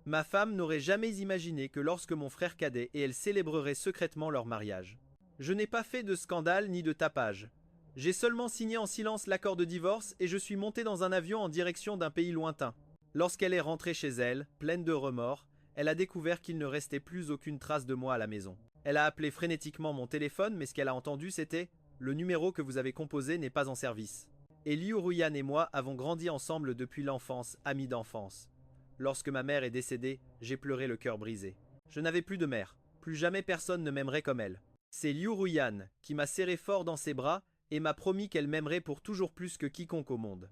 Ma femme n'aurait jamais imaginé que lorsque mon frère cadet et elle célébreraient secrètement leur mariage. Je n'ai pas fait de scandale ni de tapage. J'ai seulement signé en silence l'accord de divorce et je suis monté dans un avion en direction d'un pays lointain. Lorsqu'elle est rentrée chez elle, pleine de remords, elle a découvert qu'il ne restait plus aucune trace de moi à la maison. Elle a appelé frénétiquement mon téléphone, mais ce qu'elle a entendu c'était « Le numéro que vous avez composé n'est pas en service ». Et Liu Ruyan et moi avons grandi ensemble depuis l'enfance, amis d'enfance. Lorsque ma mère est décédée, j'ai pleuré le cœur brisé. Je n'avais plus de mère. Plus jamais personne ne m'aimerait comme elle. C'est Liu Ruyan qui m'a serré fort dans ses bras et m'a promis qu'elle m'aimerait pour toujours plus que quiconque au monde.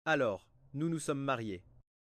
Alors, nous nous sommes mariés.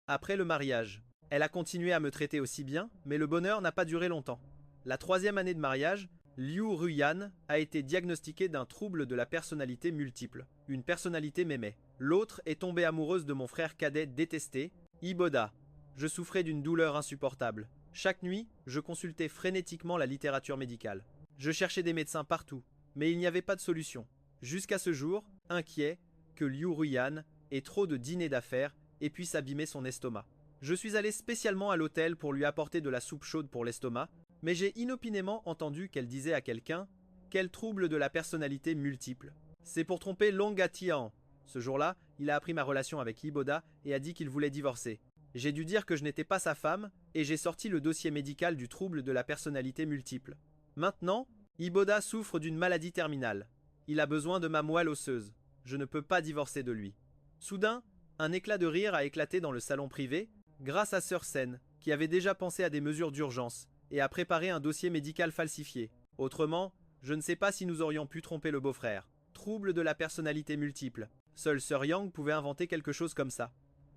Après le mariage, elle a continué à me traiter aussi bien, mais le bonheur n'a pas duré longtemps. La 3e année de mariage, Liu Ruyan a été diagnostiquée d'un trouble de la personnalité multiple, une personnalité mémée. L'autre est tombée amoureuse de mon frère cadet détesté, Iboda. Je souffrais d'une douleur insupportable. Chaque nuit, je consultais frénétiquement la littérature médicale. Je cherchais des médecins partout, mais il n'y avait pas de solution. Jusqu'à ce jour, inquiet que Liu Ruyan ait trop de dîners d'affaires et puisse abîmer son estomac. Je suis allé spécialement à l'hôtel pour lui apporter de la soupe chaude pour l'estomac, mais j'ai inopinément entendu qu'elle disait à quelqu'un « Quel trouble de la personnalité multiple !» C'est pour tromper Long Tian. Ce jour-là, il a appris ma relation avec Iboda et a dit qu'il voulait divorcer. J'ai dû dire que je n'étais pas sa femme et j'ai sorti le dossier médical du trouble de la personnalité multiple. Maintenant, Iboda souffre d'une maladie terminale. Il a besoin de ma moelle osseuse. Je ne peux pas divorcer de lui. Soudain, un éclat de rire a éclaté dans le salon privé, grâce à Sœur Sen, qui avait déjà pensé à des mesures d'urgence et a préparé un dossier médical falsifié. Autrement, je ne sais pas si nous aurions pu tromper le beau-frère. Trouble de la personnalité multiple. Seule Sœur Yang pouvait inventer quelque chose comme ça.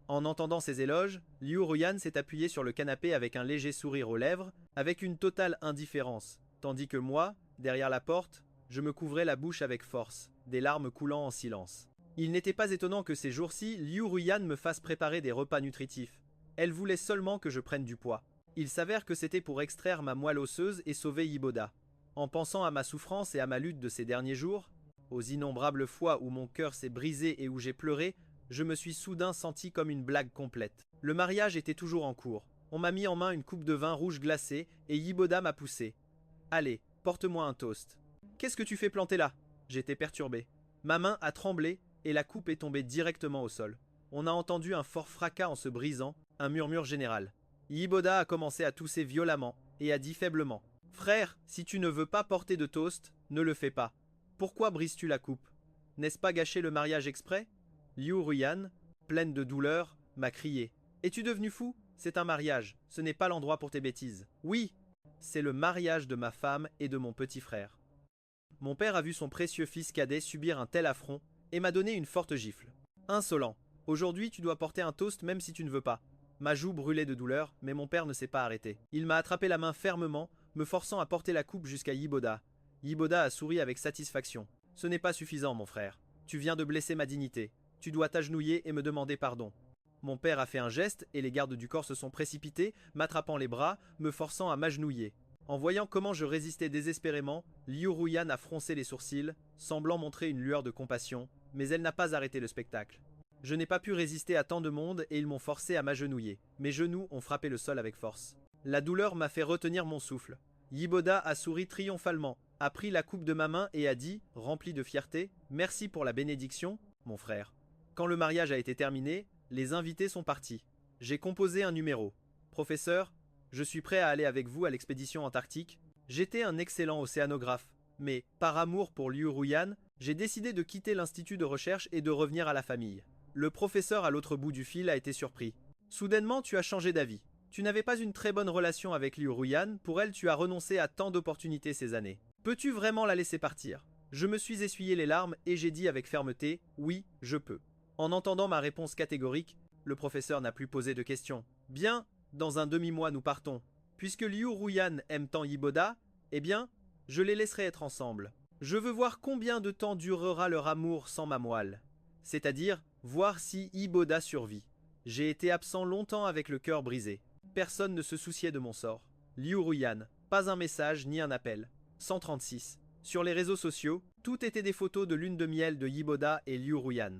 En entendant ces éloges, Liu Ruyan s'est appuyé sur le canapé avec un léger sourire aux lèvres, avec une totale indifférence, tandis que moi, derrière la porte, je me couvrais la bouche avec force, des larmes coulant en silence. Il n'était pas étonnant que ces jours-ci, Liu Ruyan me fasse préparer des repas nutritifs. Elle voulait seulement que je prenne du poids. Il s'avère que c'était pour extraire ma moelle osseuse et sauver Iboda. En pensant à ma souffrance et à ma lutte de ces derniers jours, aux innombrables fois où mon cœur s'est brisé et où j'ai pleuré, je me suis soudain senti comme une blague complète. Le mariage était toujours en cours. On m'a mis en main une coupe de vin rouge glacé et Iboda m'a poussé. « Allez, porte-moi un toast. »« Qu'est-ce que tu fais planter là ?» J'étais perturbé. Ma main a tremblé et la coupe est tombée directement au sol. On a entendu un fort fracas en se brisant, un murmure général. Iboda a commencé à tousser violemment et a dit faiblement « Frère, si tu ne veux pas porter de toast, ne le fais pas. Pourquoi brises-tu la coupe? N'est-ce pas gâcher le mariage exprès ?» Liu Ruyan, pleine de douleur, m'a crié « Es-tu devenu fou? C'est un mariage, ce n'est pas l'endroit pour tes bêtises. »« Oui, c'est le mariage de ma femme et de mon petit frère. » Mon père a vu son précieux fils cadet subir un tel affront et m'a donné une forte gifle. « Insolent, aujourd'hui tu dois porter un toast même si tu ne veux pas. » Ma joue brûlait de douleur, mais mon père ne s'est pas arrêté. Il m'a attrapé la main fermement, me forçant à porter la coupe jusqu'à Iboda. Iboda a souri avec satisfaction. « Ce n'est pas suffisant, mon frère. Tu viens de blesser ma dignité. Tu dois t'agenouiller et me demander pardon. » Mon père a fait un geste et les gardes du corps se sont précipités, m'attrapant les bras, me forçant à m'agenouiller. En voyant comment je résistais désespérément, Liu Ruyan a froncé les sourcils, semblant montrer une lueur de compassion, mais elle n'a pas arrêté le spectacle. Je n'ai pas pu résister à tant de monde et ils m'ont forcé à m'agenouiller. Mes genoux ont frappé le sol avec force. La douleur m'a fait retenir mon souffle. Iboda a souri triomphalement, a pris la coupe de ma main et a dit, rempli de fierté, « Merci pour la bénédiction, mon frère. » Quand le mariage a été terminé, les invités sont partis. J'ai composé un numéro. « Professeur, je suis prêt à aller avec vous à l'expédition antarctique. » J'étais un excellent océanographe, mais, par amour pour Liu Ruyan, j'ai décidé de quitter l'institut de recherche et de revenir à la famille. Le professeur à l'autre bout du fil a été surpris. « Soudainement, tu as changé d'avis. Tu n'avais pas une très bonne relation avec Liu Ruyan, pour elle tu as renoncé à tant d'opportunités ces années. Peux-tu vraiment la laisser partir ?» Je me suis essuyé les larmes et j'ai dit avec fermeté « Oui, je peux. » En entendant ma réponse catégorique, le professeur n'a plus posé de questions. « Bien, dans un demi-mois nous partons. Puisque Liu Ruyan aime tant Iboda, eh bien, je les laisserai être ensemble. Je veux voir combien de temps durera leur amour sans ma moelle. C'est-à-dire, voir si Iboda survit. J'ai été absent longtemps avec le cœur brisé. Personne ne se souciait de mon sort. Liu Ruyan, pas un message ni un appel. 136. Sur les réseaux sociaux, tout était des photos de lune de miel de Iboda et Liu Ruyan.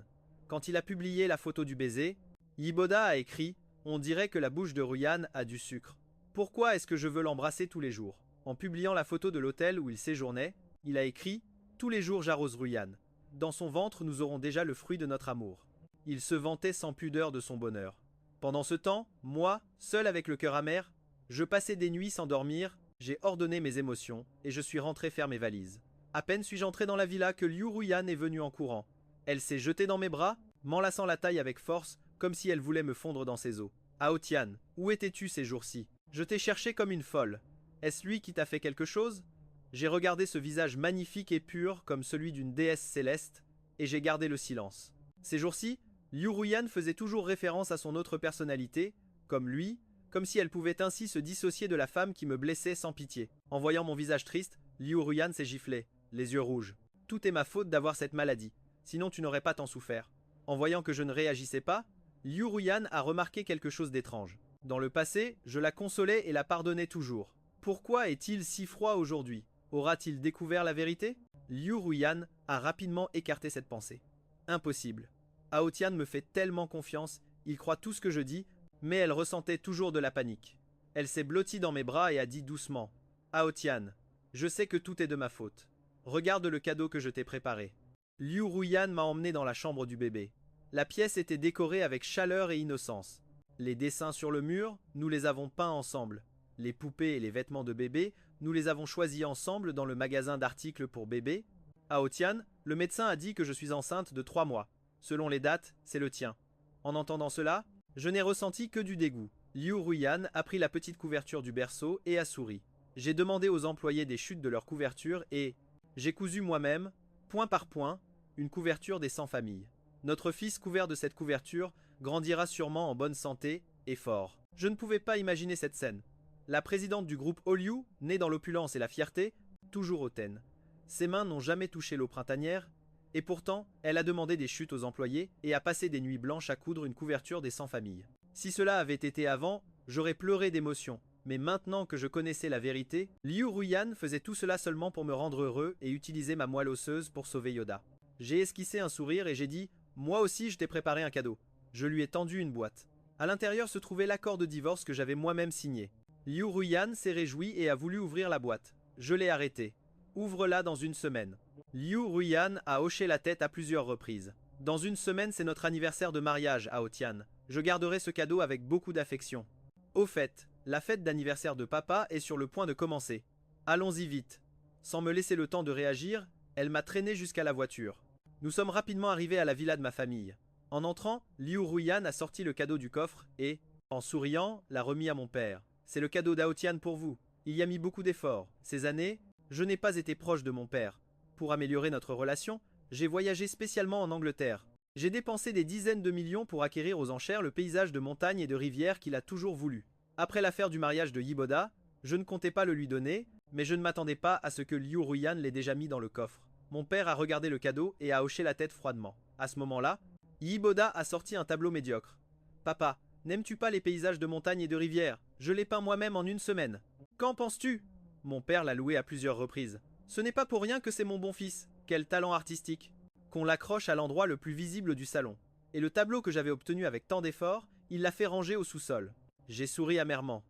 Quand il a publié la photo du baiser, Iboda a écrit On dirait que la bouche de Ruyan a du sucre. Pourquoi est-ce que je veux l'embrasser tous les jours? En publiant la photo de l'hôtel où il séjournait, il a écrit « Tous les jours j'arrose Ruyan. Dans son ventre nous aurons déjà le fruit de notre amour. » Il se vantait sans pudeur de son bonheur. Pendant ce temps, moi, seul avec le cœur amer, je passais des nuits sans dormir, j'ai ordonné mes émotions, et je suis rentré faire mes valises. À peine suis-je entré dans la villa que Liu Ruyan est venue en courant. Elle s'est jetée dans mes bras, m'enlaçant la taille avec force, comme si elle voulait me fondre dans ses os. Hao Tian, où étais-tu ces jours-ci? Je t'ai cherché comme une folle. Est-ce lui qui t'a fait quelque chose? J'ai regardé ce visage magnifique et pur comme celui d'une déesse céleste, et j'ai gardé le silence. Ces jours-ci, Liu Ruyan faisait toujours référence à son autre personnalité, comme lui, comme si elle pouvait ainsi se dissocier de la femme qui me blessait sans pitié. En voyant mon visage triste, Liu Ruyan s'est giflé, les yeux rouges. Tout est ma faute d'avoir cette maladie, sinon tu n'aurais pas tant souffert. En voyant que je ne réagissais pas, Liu Ruyan a remarqué quelque chose d'étrange. Dans le passé, je la consolais et la pardonnais toujours. Pourquoi est-il si froid aujourd'hui? Aura-t-il découvert la vérité? Liu Ruyan a rapidement écarté cette pensée. Impossible. Hao Tian me fait tellement confiance, il croit tout ce que je dis, mais elle ressentait toujours de la panique. Elle s'est blottie dans mes bras et a dit doucement « Hao Tian, je sais que tout est de ma faute. Regarde le cadeau que je t'ai préparé. » Liu Ruyan m'a emmené dans la chambre du bébé. La pièce était décorée avec chaleur et innocence. Les dessins sur le mur, nous les avons peints ensemble. Les poupées et les vêtements de bébé, nous les avons choisis ensemble dans le magasin d'articles pour bébé. Hao Tian, le médecin a dit que je suis enceinte de 3 mois. Selon les dates, c'est le tien. En entendant cela, je n'ai ressenti que du dégoût. Liu Ruyan a pris la petite couverture du berceau et a souri. J'ai demandé aux employés des chutes de leur couverture et j'ai cousu moi-même, point par point, une couverture des 100 familles. Notre fils couvert de cette couverture grandira sûrement en bonne santé et fort. Je ne pouvais pas imaginer cette scène. La présidente du groupe Oliu, née dans l'opulence et la fierté, toujours hautaine. Ses mains n'ont jamais touché l'eau printanière, et pourtant, elle a demandé des chutes aux employés et a passé des nuits blanches à coudre une couverture des 100 familles. Si cela avait été avant, j'aurais pleuré d'émotion. Mais maintenant que je connaissais la vérité, Liu Ruyan faisait tout cela seulement pour me rendre heureux et utiliser ma moelle osseuse pour sauver Yoda. J'ai esquissé un sourire et j'ai dit « Moi aussi je t'ai préparé un cadeau ». Je lui ai tendu une boîte. À l'intérieur se trouvait l'accord de divorce que j'avais moi-même signé. Liu Ruyan s'est réjoui et a voulu ouvrir la boîte. Je l'ai arrêté. Ouvre-la dans une semaine. Liu Ruyan a hoché la tête à plusieurs reprises. Dans une semaine, c'est notre anniversaire de mariage, Hao Tian. Je garderai ce cadeau avec beaucoup d'affection. Au fait, la fête d'anniversaire de papa est sur le point de commencer. Allons-y vite. Sans me laisser le temps de réagir, elle m'a traîné jusqu'à la voiture. Nous sommes rapidement arrivés à la villa de ma famille. En entrant, Liu Ruyan a sorti le cadeau du coffre et, en souriant, l'a remis à mon père. C'est le cadeau d'Hao Tian pour vous. Il y a mis beaucoup d'efforts. Ces années, je n'ai pas été proche de mon père. Pour améliorer notre relation, j'ai voyagé spécialement en Angleterre. J'ai dépensé des dizaines de millions pour acquérir aux enchères le paysage de montagnes et de rivières qu'il a toujours voulu. Après l'affaire du mariage de Yiboda, je ne comptais pas le lui donner, mais je ne m'attendais pas à ce que Liu Ruyan l'ait déjà mis dans le coffre. Mon père a regardé le cadeau et a hoché la tête froidement. À ce moment-là, Yiboda a sorti un tableau médiocre. « Papa, n'aimes-tu pas les paysages de montagnes et de rivières? Je les peins moi-même en une semaine. »« Qu'en penses-tu » Mon père l'a loué à plusieurs reprises. « Ce n'est pas pour rien que c'est mon bon fils. Quel talent artistique !» Qu'on l'accroche à l'endroit le plus visible du salon. Et le tableau que j'avais obtenu avec tant d'efforts, il l'a fait ranger au sous-sol. J'ai souri amèrement.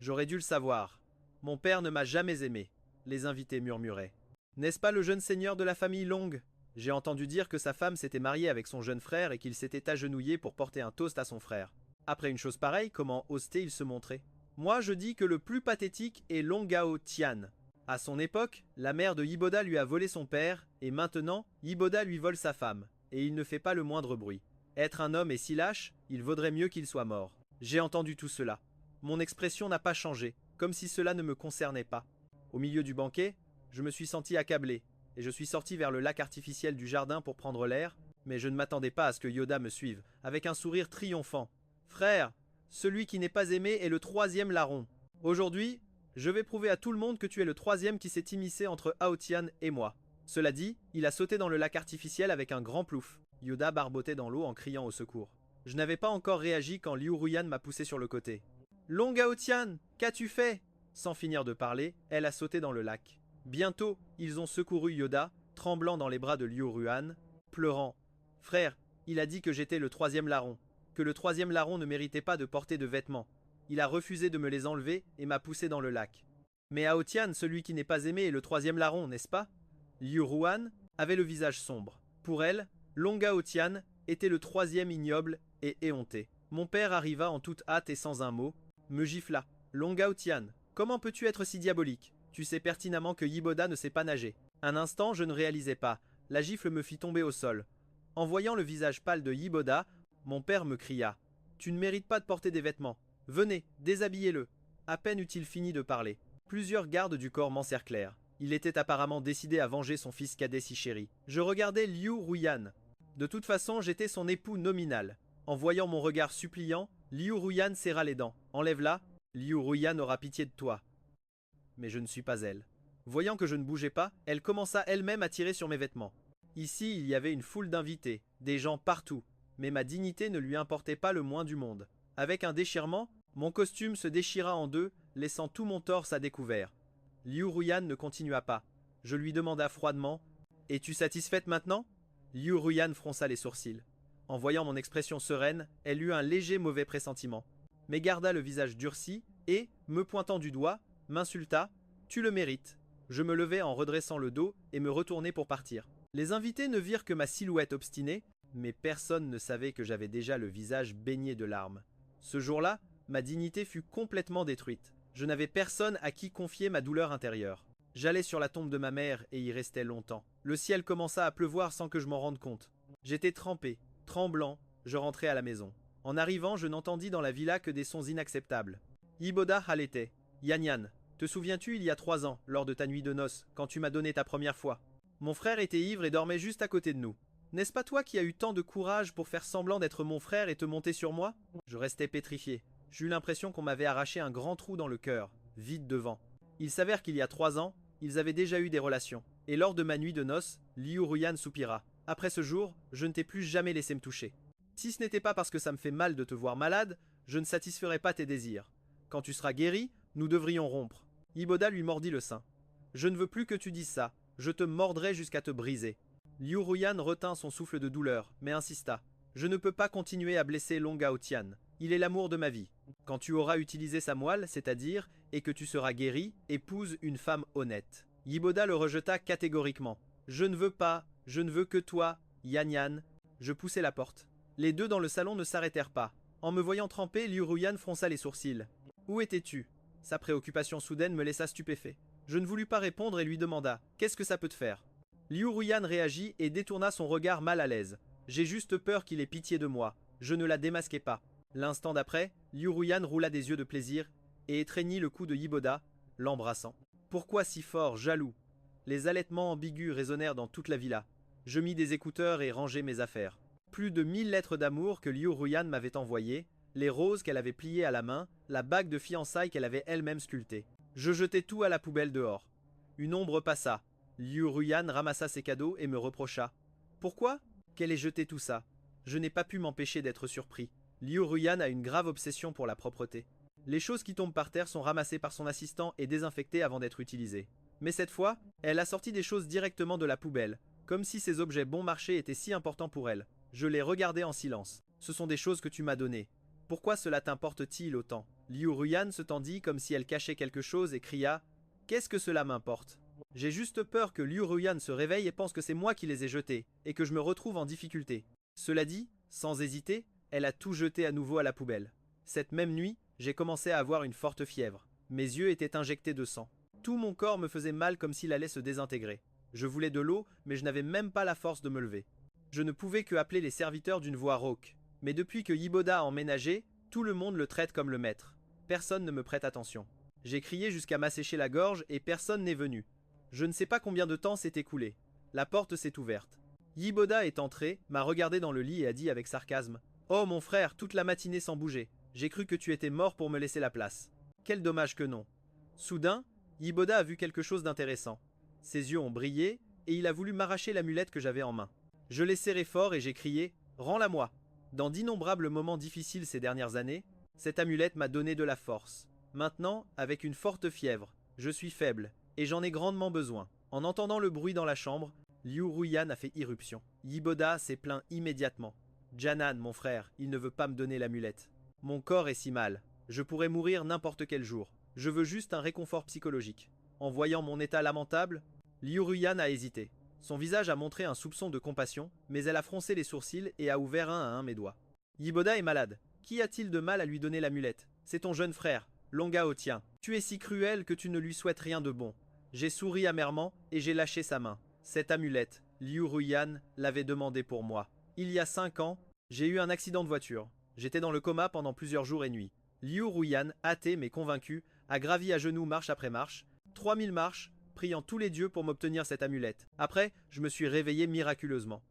J'aurais dû le savoir. Mon père ne m'a jamais aimé. Les invités murmuraient. N'est-ce pas le jeune seigneur de la famille Long? J'ai entendu dire que sa femme s'était mariée avec son jeune frère et qu'il s'était agenouillé pour porter un toast à son frère. Après une chose pareille, comment ose-t-il se montrer? Moi je dis que le plus pathétique est Long Hao Tian. À son époque, la mère de Yiboda lui a volé son père, et maintenant, Yiboda lui vole sa femme, et il ne fait pas le moindre bruit. Être un homme est si lâche, il vaudrait mieux qu'il soit mort. J'ai entendu tout cela. Mon expression n'a pas changé, comme si cela ne me concernait pas. Au milieu du banquet, je me suis senti accablé, et je suis sorti vers le lac artificiel du jardin pour prendre l'air, mais je ne m'attendais pas à ce que Yoda me suive, avec un sourire triomphant. « Frère, celui qui n'est pas aimé est le 3e larron. Aujourd'hui, je vais prouver à tout le monde que tu es le 3e qui s'est immiscé entre Hao Tian et moi. » Cela dit, il a sauté dans le lac artificiel avec un grand plouf. Yoda barbotait dans l'eau en criant au secours. Je n'avais pas encore réagi quand Liu Ruyan m'a poussé sur le côté. « Long Hao Tian, qu'as-tu fait ?» Sans finir de parler, elle a sauté dans le lac. Bientôt, ils ont secouru Yoda, tremblant dans les bras de Liu Ruyan, pleurant. « Frère, il a dit que j'étais le 3e larron. que le troisième larron ne méritait pas de porter de vêtements. Il a refusé de me les enlever et m'a poussé dans le lac. Mais Aotian, celui qui n'est pas aimé, est le troisième larron, n'est-ce pas? Liu Ruan avait le visage sombre. Pour elle, Long Aotian était le troisième ignoble et éhonté. Mon père arriva en toute hâte et sans un mot, me gifla. Long Aotian, comment peux-tu être si diabolique? Tu sais pertinemment que Yiboda ne sait pas nager. Un instant, je ne réalisais pas. La gifle me fit tomber au sol. En voyant le visage pâle de Yiboda, mon père me cria. Tu ne mérites pas de porter des vêtements. Venez, déshabillez-le. À peine eut-il fini de parler. Plusieurs gardes du corps m'encerclèrent. Il était apparemment décidé à venger son fils cadet si chéri. Je regardais Liu Ruyan. De toute façon, j'étais son époux nominal. En voyant mon regard suppliant, Liu Ruyan serra les dents. Enlève-la, Liu Ruyan aura pitié de toi. Mais je ne suis pas elle. Voyant que je ne bougeais pas, elle commença elle-même à tirer sur mes vêtements. Ici, il y avait une foule d'invités, des gens partout, mais ma dignité ne lui importait pas le moins du monde. Avec un déchirement, mon costume se déchira en deux, laissant tout mon torse à découvert. Liu Ruyan ne continua pas. Je lui demanda froidement « Es-tu satisfaite maintenant ?» Liu Ruyan fronça les sourcils. En voyant mon expression sereine, elle eut un léger mauvais pressentiment, mais garda le visage durci et, me pointant du doigt, m'insulta « Tu le mérites !» Je me levai en redressant le dos et me retournai pour partir. Les invités ne virent que ma silhouette obstinée, mais personne ne savait que j'avais déjà le visage baigné de larmes. Ce jour-là, ma dignité fut complètement détruite. Je n'avais personne à qui confier ma douleur intérieure. J'allais sur la tombe de ma mère et y restais longtemps. Le ciel commença à pleuvoir sans que je m'en rende compte. J'étais trempé, tremblant, je rentrai à la maison. En arrivant, je n'entendis dans la villa que des sons inacceptables. Yiboda halétait. Yanyan, te souviens-tu il y a 3 ans, lors de ta nuit de noces, quand tu m'as donné ta première fois? Mon frère était ivre et dormait juste à côté de nous. N'est-ce pas toi qui as eu tant de courage pour faire semblant d'être mon frère et te monter sur moi? Je restais pétrifié. J'eus l'impression qu'on m'avait arraché un grand trou dans le cœur, vide devant. Il s'avère qu'il y a 3 ans, ils avaient déjà eu des relations. Et lors de ma nuit de noces, Liu Ruyan soupira. Après ce jour, je ne t'ai plus jamais laissé me toucher. Si ce n'était pas parce que ça me fait mal de te voir malade, je ne satisferais pas tes désirs. Quand tu seras guéri, nous devrions rompre. Yiboda lui mordit le sein. Je ne veux plus que tu dises ça. Je te mordrai jusqu'à te briser. Liu Ruyan retint son souffle de douleur, mais insista. Je ne peux pas continuer à blesser Long Aotian. Il est l'amour de ma vie. Quand tu auras utilisé sa moelle, c'est-à-dire, et que tu seras guéri, épouse une femme honnête. Yiboda le rejeta catégoriquement. Je ne veux pas, je ne veux que toi, Yanyan. Je poussai la porte. Les deux dans le salon ne s'arrêtèrent pas. En me voyant tremper, Liu Ruyan fronça les sourcils. Où étais-tu? Sa préoccupation soudaine me laissa stupéfait. Je ne voulus pas répondre et lui demanda « Qu'est-ce que ça peut te faire ?» Liu Ruyan réagit et détourna son regard mal à l'aise. J'ai juste peur qu'il ait pitié de moi. Je ne la démasquai pas. L'instant d'après, Liu Ruyan roula des yeux de plaisir et étreignit le cou de Yiboda, l'embrassant. Pourquoi si fort, jaloux? Les halètements ambigus résonnèrent dans toute la villa. Je mis des écouteurs et rangeai mes affaires. Plus de 1000 lettres d'amour que Liu Ruyan m'avait envoyées, les roses qu'elle avait pliées à la main, la bague de fiançailles qu'elle avait elle-même sculptée. Je jetai tout à la poubelle dehors. Une ombre passa. Liu Ruyan ramassa ses cadeaux et me reprocha. Pourquoi? Qu'elle ait jeté tout ça? Je n'ai pas pu m'empêcher d'être surpris. Liu Ruyan a une grave obsession pour la propreté. Les choses qui tombent par terre sont ramassées par son assistant et désinfectées avant d'être utilisées. Mais cette fois, elle a sorti des choses directement de la poubelle, comme si ces objets bon marché étaient si importants pour elle. Je les regardais en silence. Ce sont des choses que tu m'as données. Pourquoi cela t'importe-t-il autant? Liu Ruyan se tendit comme si elle cachait quelque chose et cria « Qu'est-ce que cela m'importe ?» J'ai juste peur que Liu Ruyan se réveille et pense que c'est moi qui les ai jetés, et que je me retrouve en difficulté. Cela dit, sans hésiter, elle a tout jeté à nouveau à la poubelle. Cette même nuit, j'ai commencé à avoir une forte fièvre. Mes yeux étaient injectés de sang. Tout mon corps me faisait mal comme s'il allait se désintégrer. Je voulais de l'eau, mais je n'avais même pas la force de me lever. Je ne pouvais que appeler les serviteurs d'une voix rauque. Mais depuis que Yiboda a emménagé, tout le monde le traite comme le maître. Personne ne me prête attention. J'ai crié jusqu'à m'assécher la gorge et personne n'est venu. Je ne sais pas combien de temps s'est écoulé. La porte s'est ouverte. Yiboda est entré, m'a regardé dans le lit et a dit avec sarcasme « Oh mon frère, toute la matinée sans bouger. J'ai cru que tu étais mort pour me laisser la place. Quel dommage que non. » Soudain, Yiboda a vu quelque chose d'intéressant. Ses yeux ont brillé et il a voulu m'arracher l'amulette que j'avais en main. Je l'ai serré fort et j'ai crié « Rends-la-moi !» Dans d'innombrables moments difficiles ces dernières années, cette amulette m'a donné de la force. Maintenant, avec une forte fièvre, je suis faible et j'en ai grandement besoin. En entendant le bruit dans la chambre, Liu Ruyan a fait irruption. Yiboda s'est plaint immédiatement. Janan, mon frère, il ne veut pas me donner l'amulette. Mon corps est si mal. Je pourrais mourir n'importe quel jour. Je veux juste un réconfort psychologique. En voyant mon état lamentable, Liu Ruyan a hésité. Son visage a montré un soupçon de compassion, mais elle a froncé les sourcils et a ouvert un à un mes doigts. Yiboda est malade. Qu'y a-t-il de mal à lui donner l'amulette? C'est ton jeune frère, Longa Otien. Tu es si cruel que tu ne lui souhaites rien de bon. J'ai souri amèrement et j'ai lâché sa main. Cette amulette, Liu Ruyan l'avait demandée pour moi. Il y a 5 ans, j'ai eu un accident de voiture. J'étais dans le coma pendant plusieurs jours et nuits. Liu Ruyan, athée mais convaincu, a gravi à genoux marche après marche, 3000 marches, priant tous les dieux pour m'obtenir cette amulette. Après, je me suis réveillé miraculeusement.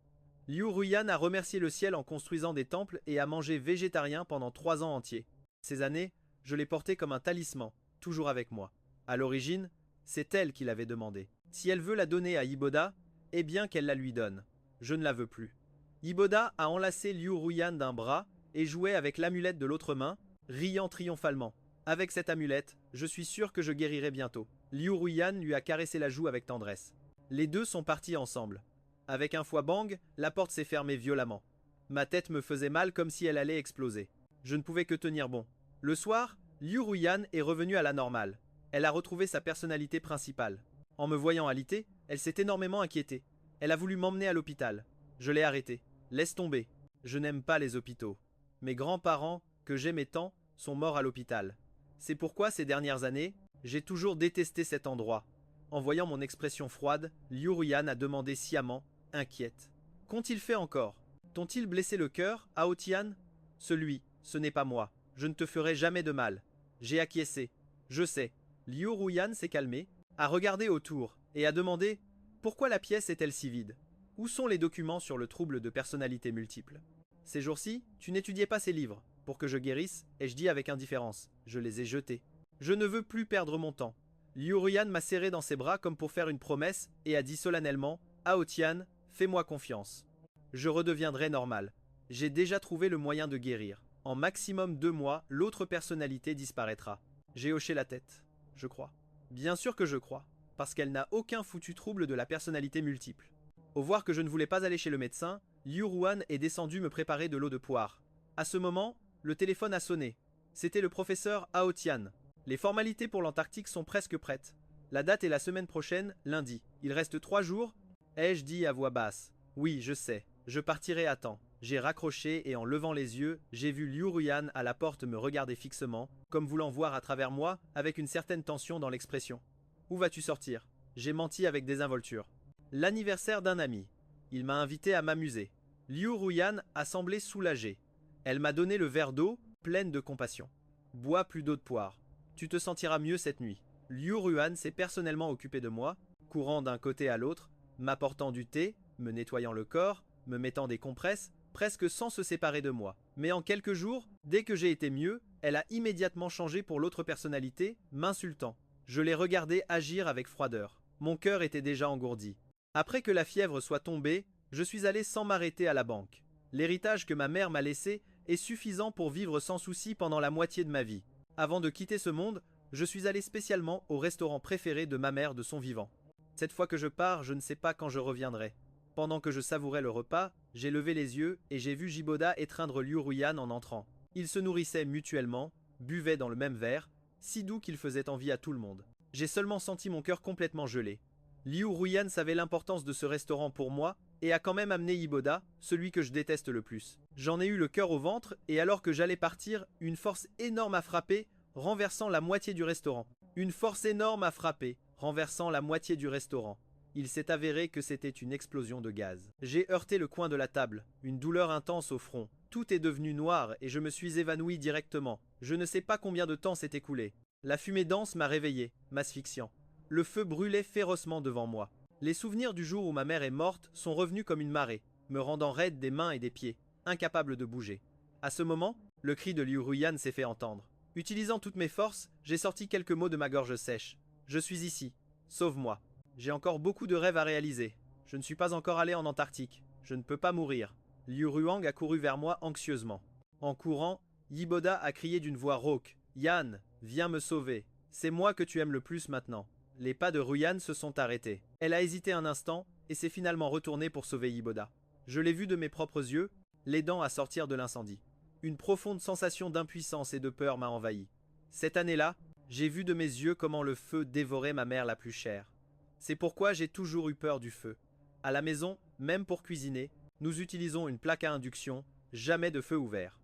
Liu Ruyan a remercié le ciel en construisant des temples et a mangé végétarien pendant 3 ans entiers. Ces années, je l'ai porté comme un talisman, toujours avec moi. À l'origine, c'est elle qui l'avait demandé. Si elle veut la donner à Yiboda, eh bien qu'elle la lui donne. Je ne la veux plus. Yiboda a enlacé Liu Ruyan d'un bras et jouait avec l'amulette de l'autre main, riant triomphalement. Avec cette amulette, je suis sûr que je guérirai bientôt. Liu Ruyan lui a caressé la joue avec tendresse. Les deux sont partis ensemble. Avec un fois bang, la porte s'est fermée violemment. Ma tête me faisait mal comme si elle allait exploser. Je ne pouvais que tenir bon. Le soir, Liu Ruyan est revenue à la normale. Elle a retrouvé sa personnalité principale. En me voyant alité, elle s'est énormément inquiétée. Elle a voulu m'emmener à l'hôpital. Je l'ai arrêtée. Laisse tomber. Je n'aime pas les hôpitaux. Mes grands-parents, que j'aimais tant, sont morts à l'hôpital. C'est pourquoi ces dernières années, j'ai toujours détesté cet endroit. En voyant mon expression froide, Liu Ruyan a demandé sciemment, inquiète. Qu'ont-ils fait encore? T'ont-ils blessé le cœur, Aotian? Ce n'est pas moi. Je ne te ferai jamais de mal. J'ai acquiescé. Je sais. Liu Ruyan s'est calmé, a regardé autour et a demandé pourquoi la pièce est-elle si vide? Où sont les documents sur le trouble de personnalité multiple? Ces jours-ci, tu n'étudiais pas ces livres. Pour que je guérisse, ai-je dit avec indifférence. Je les ai jetés. Je ne veux plus perdre mon temps. Liu Ruyan m'a serré dans ses bras comme pour faire une promesse et a dit solennellement Aotian, fais-moi confiance. Je redeviendrai normal. J'ai déjà trouvé le moyen de guérir. En maximum 2 mois, l'autre personnalité disparaîtra. J'ai hoché la tête. Je crois. Bien sûr que je crois. Parce qu'elle n'a aucun foutu trouble de la personnalité multiple. Au voir que je ne voulais pas aller chez le médecin, Liu Ruyan est descendu me préparer de l'eau de poire. À ce moment, le téléphone a sonné. C'était le professeur Aotian. Les formalités pour l'Antarctique sont presque prêtes. La date est la semaine prochaine, lundi. Il reste 3 jours. Ai-je dit à voix basse. Oui, je sais. Je partirai à temps. J'ai raccroché et en levant les yeux, j'ai vu Liu Ruyan à la porte me regarder fixement, comme voulant voir à travers moi, avec une certaine tension dans l'expression. Où vas-tu sortir? J'ai menti avec désinvolture. L'anniversaire d'un ami. Il m'a invité à m'amuser. Liu Ruyan a semblé soulagée. Elle m'a donné le verre d'eau, pleine de compassion. Bois plus d'eau de poire. Tu te sentiras mieux cette nuit. Liu Ruyan s'est personnellement occupé de moi, courant d'un côté à l'autre, m'apportant du thé, me nettoyant le corps, me mettant des compresses, presque sans se séparer de moi. Mais en quelques jours, dès que j'ai été mieux, elle a immédiatement changé pour l'autre personnalité, m'insultant. Je l'ai regardé agir avec froideur. Mon cœur était déjà engourdi. Après que la fièvre soit tombée, je suis allé sans m'arrêter à la banque. L'héritage que ma mère m'a laissé est suffisant pour vivre sans souci pendant la moitié de ma vie. Avant de quitter ce monde, je suis allé spécialement au restaurant préféré de ma mère de son vivant. Cette fois que je pars, je ne sais pas quand je reviendrai. Pendant que je savourais le repas, j'ai levé les yeux et j'ai vu Yiboda étreindre Liu Ruyan en entrant. Ils se nourrissaient mutuellement, buvaient dans le même verre, si doux qu'ils faisaient envie à tout le monde. J'ai seulement senti mon cœur complètement gelé. Liu Ruyan savait l'importance de ce restaurant pour moi et a quand même amené Yiboda, celui que je déteste le plus. J'en ai eu le cœur au ventre et alors que j'allais partir, une force énorme a frappé, renversant la moitié du restaurant. Une force énorme a frappé, renversant la moitié du restaurant. Il s'est avéré que c'était une explosion de gaz. J'ai heurté le coin de la table, une douleur intense au front. Tout est devenu noir et je me suis évanoui directement. Je ne sais pas combien de temps s'est écoulé. La fumée dense m'a réveillé, m'asphyxiant. Le feu brûlait férocement devant moi. Les souvenirs du jour où ma mère est morte sont revenus comme une marée, me rendant raide des mains et des pieds, incapable de bouger. À ce moment, le cri de Liu Ruyan s'est fait entendre. Utilisant toutes mes forces, j'ai sorti quelques mots de ma gorge sèche. Je suis ici. Sauve-moi. J'ai encore beaucoup de rêves à réaliser. Je ne suis pas encore allé en Antarctique. Je ne peux pas mourir. Liu Ruyan a couru vers moi anxieusement. En courant, Yiboda a crié d'une voix rauque. Yan, viens me sauver. C'est moi que tu aimes le plus maintenant. Les pas de Ruyan se sont arrêtés. Elle a hésité un instant et s'est finalement retournée pour sauver Yiboda. Je l'ai vu de mes propres yeux. l'aidant à sortir de l'incendie. Une profonde sensation d'impuissance et de peur m'a envahi. Cette année-là, j'ai vu de mes yeux comment le feu dévorait ma mère la plus chère. C'est pourquoi j'ai toujours eu peur du feu. À la maison, même pour cuisiner, nous utilisons une plaque à induction, jamais de feu ouvert.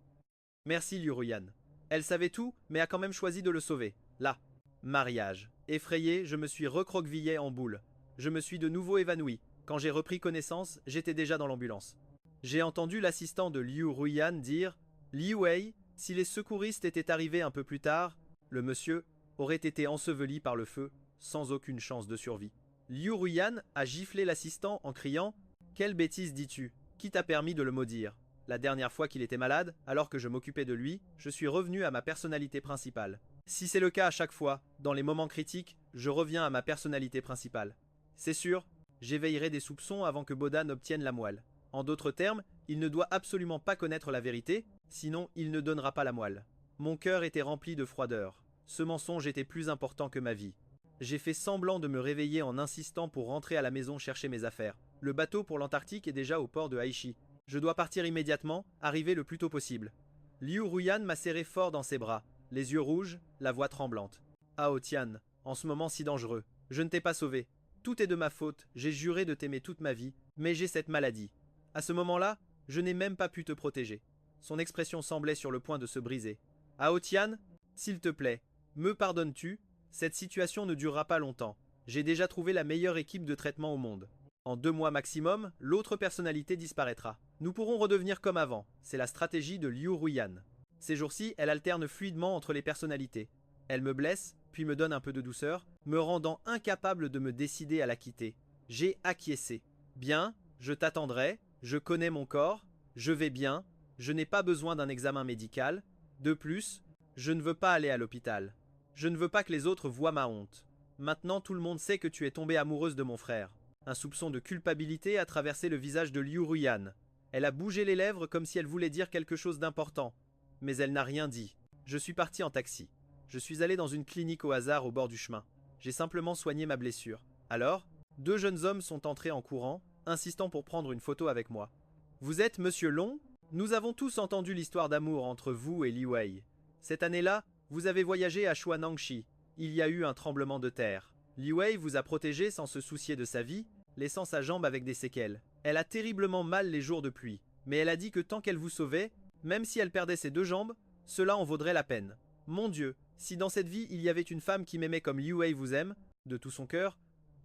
Merci Liu Ruyan. Elle savait tout, mais a quand même choisi de le sauver. Là. Mariage. Effrayé, je me suis recroquevillé en boule. Je me suis de nouveau évanoui. Quand j'ai repris connaissance, j'étais déjà dans l'ambulance. J'ai entendu l'assistant de Liu Ruyan dire « Liu Wei, si les secouristes étaient arrivés un peu plus tard, le monsieur aurait été enseveli par le feu, sans aucune chance de survie. » Liu Ruyan a giflé l'assistant en criant « Quelle bêtise dis-tu? Qui t'a permis de le maudire ?» La dernière fois qu'il était malade, alors que je m'occupais de lui, je suis revenu à ma personnalité principale. Si c'est le cas à chaque fois, dans les moments critiques, je reviens à ma personnalité principale. C'est sûr, j'éveillerai des soupçons avant que Boda n'obtienne la moelle. En d'autres termes, il ne doit absolument pas connaître la vérité, sinon il ne donnera pas la moelle. Mon cœur était rempli de froideur. Ce mensonge était plus important que ma vie. J'ai fait semblant de me réveiller en insistant pour rentrer à la maison chercher mes affaires. Le bateau pour l'Antarctique est déjà au port de Aichi. Je dois partir immédiatement, arriver le plus tôt possible. Liu Ruyan m'a serré fort dans ses bras, les yeux rouges, la voix tremblante. Ao Tian, en ce moment si dangereux, je ne t'ai pas sauvé. Tout est de ma faute, j'ai juré de t'aimer toute ma vie, mais j'ai cette maladie. À ce moment-là, je n'ai même pas pu te protéger. Son expression semblait sur le point de se briser. Ao Tian, s'il te plaît, me pardonnes-tu? Cette situation ne durera pas longtemps. J'ai déjà trouvé la meilleure équipe de traitement au monde. En 2 mois maximum, l'autre personnalité disparaîtra. Nous pourrons redevenir comme avant. C'est la stratégie de Liu Ruyan. Ces jours-ci, elle alterne fluidement entre les personnalités. Elle me blesse, puis me donne un peu de douceur, me rendant incapable de me décider à la quitter. J'ai acquiescé. Bien, je t'attendrai, je connais mon corps, je vais bien, je n'ai pas besoin d'un examen médical. De plus, je ne veux pas aller à l'hôpital. Je ne veux pas que les autres voient ma honte. Maintenant tout le monde sait que tu es tombée amoureuse de mon frère. Un soupçon de culpabilité a traversé le visage de Liu Ruyan. Elle a bougé les lèvres comme si elle voulait dire quelque chose d'important. Mais elle n'a rien dit. Je suis parti en taxi. Je suis allé dans une clinique au hasard au bord du chemin. J'ai simplement soigné ma blessure. Alors, 2 jeunes hommes sont entrés en courant, insistant pour prendre une photo avec moi. Vous êtes Monsieur Long? Nous avons tous entendu l'histoire d'amour entre vous et Li Wei. Cette année-là, vous avez voyagé à Shuanangshi. Il y a eu un tremblement de terre. Li Wei vous a protégé sans se soucier de sa vie, laissant sa jambe avec des séquelles. Elle a terriblement mal les jours de pluie, mais elle a dit que tant qu'elle vous sauvait, même si elle perdait ses 2 jambes, cela en vaudrait la peine. Mon Dieu, si dans cette vie il y avait une femme qui m'aimait comme Li Wei vous aime, de tout son cœur,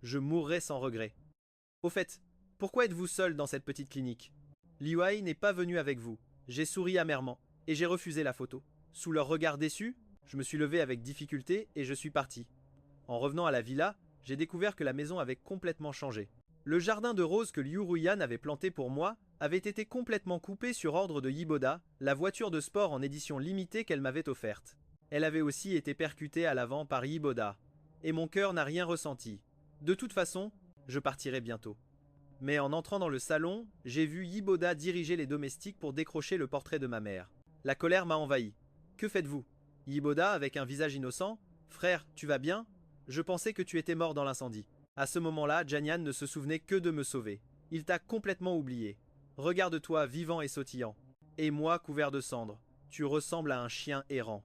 je mourrais sans regret. Au fait, pourquoi êtes-vous seul dans cette petite clinique? Li Wei n'est pas venu avec vous. J'ai souri amèrement, et j'ai refusé la photo. Sous leur regard déçu, je me suis levé avec difficulté et je suis parti. En revenant à la villa, j'ai découvert que la maison avait complètement changé. Le jardin de roses que Liu Ruyan avait planté pour moi avait été complètement coupé sur ordre de Yiboda, la voiture de sport en édition limitée qu'elle m'avait offerte. Elle avait aussi été percutée à l'avant par Yiboda, et mon cœur n'a rien ressenti. De toute façon, je partirai bientôt. Mais en entrant dans le salon, j'ai vu Yiboda diriger les domestiques pour décrocher le portrait de ma mère. La colère m'a envahi. Que faites-vous? Yiboda, avec un visage innocent. Frère, tu vas bien? Je pensais que tu étais mort dans l'incendie. À ce moment-là, Janyan ne se souvenait que de me sauver. Il t'a complètement oublié. Regarde-toi vivant et sautillant. Et moi couvert de cendres. Tu ressembles à un chien errant.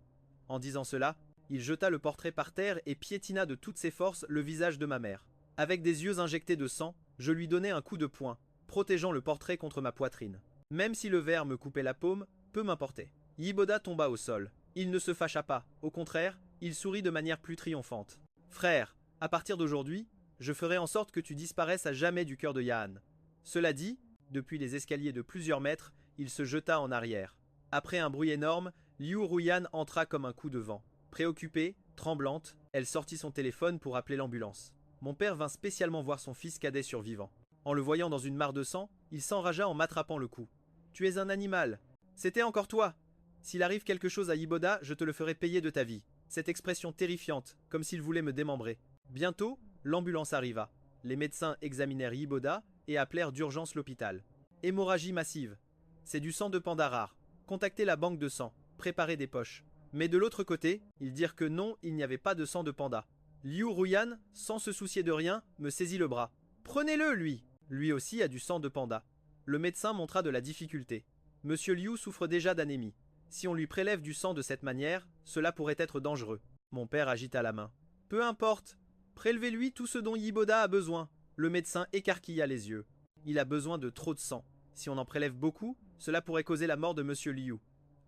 En disant cela, il jeta le portrait par terre et piétina de toutes ses forces le visage de ma mère. Avec des yeux injectés de sang, je lui donnai un coup de poing, protégeant le portrait contre ma poitrine. Même si le verre me coupait la paume, peu m'importait. Yiboda tomba au sol. Il ne se fâcha pas, au contraire, il sourit de manière plus triomphante. Frère, à partir d'aujourd'hui, je ferai en sorte que tu disparaisses à jamais du cœur de Yaan. Cela dit, depuis les escaliers de plusieurs mètres, il se jeta en arrière. Après un bruit énorme, Liu Ruyan entra comme un coup de vent. Préoccupée, tremblante, elle sortit son téléphone pour appeler l'ambulance. Mon père vint spécialement voir son fils cadet survivant. En le voyant dans une mare de sang, il s'enragea en m'attrapant le cou. Tu es un animal. C'était encore toi. S'il arrive quelque chose à Yiboda, je te le ferai payer de ta vie. Cette expression terrifiante, comme s'il voulait me démembrer. Bientôt, l'ambulance arriva. Les médecins examinèrent Yiboda et appelèrent d'urgence l'hôpital. Hémorragie massive. C'est du sang de panda rare. Contactez la banque de sang. Préparez des poches. Mais de l'autre côté, ils dirent que non, il n'y avait pas de sang de panda. Liu Ruyan, sans se soucier de rien, me saisit le bras. Prenez-le, lui. Lui aussi a du sang de panda. Le médecin montra de la difficulté. Monsieur Liu souffre déjà d'anémie. Si on lui prélève du sang de cette manière, cela pourrait être dangereux. Mon père agita la main. Peu importe. Prélevez-lui tout ce dont Yiboda a besoin. Le médecin écarquilla les yeux. Il a besoin de trop de sang. Si on en prélève beaucoup, cela pourrait causer la mort de Monsieur Liu.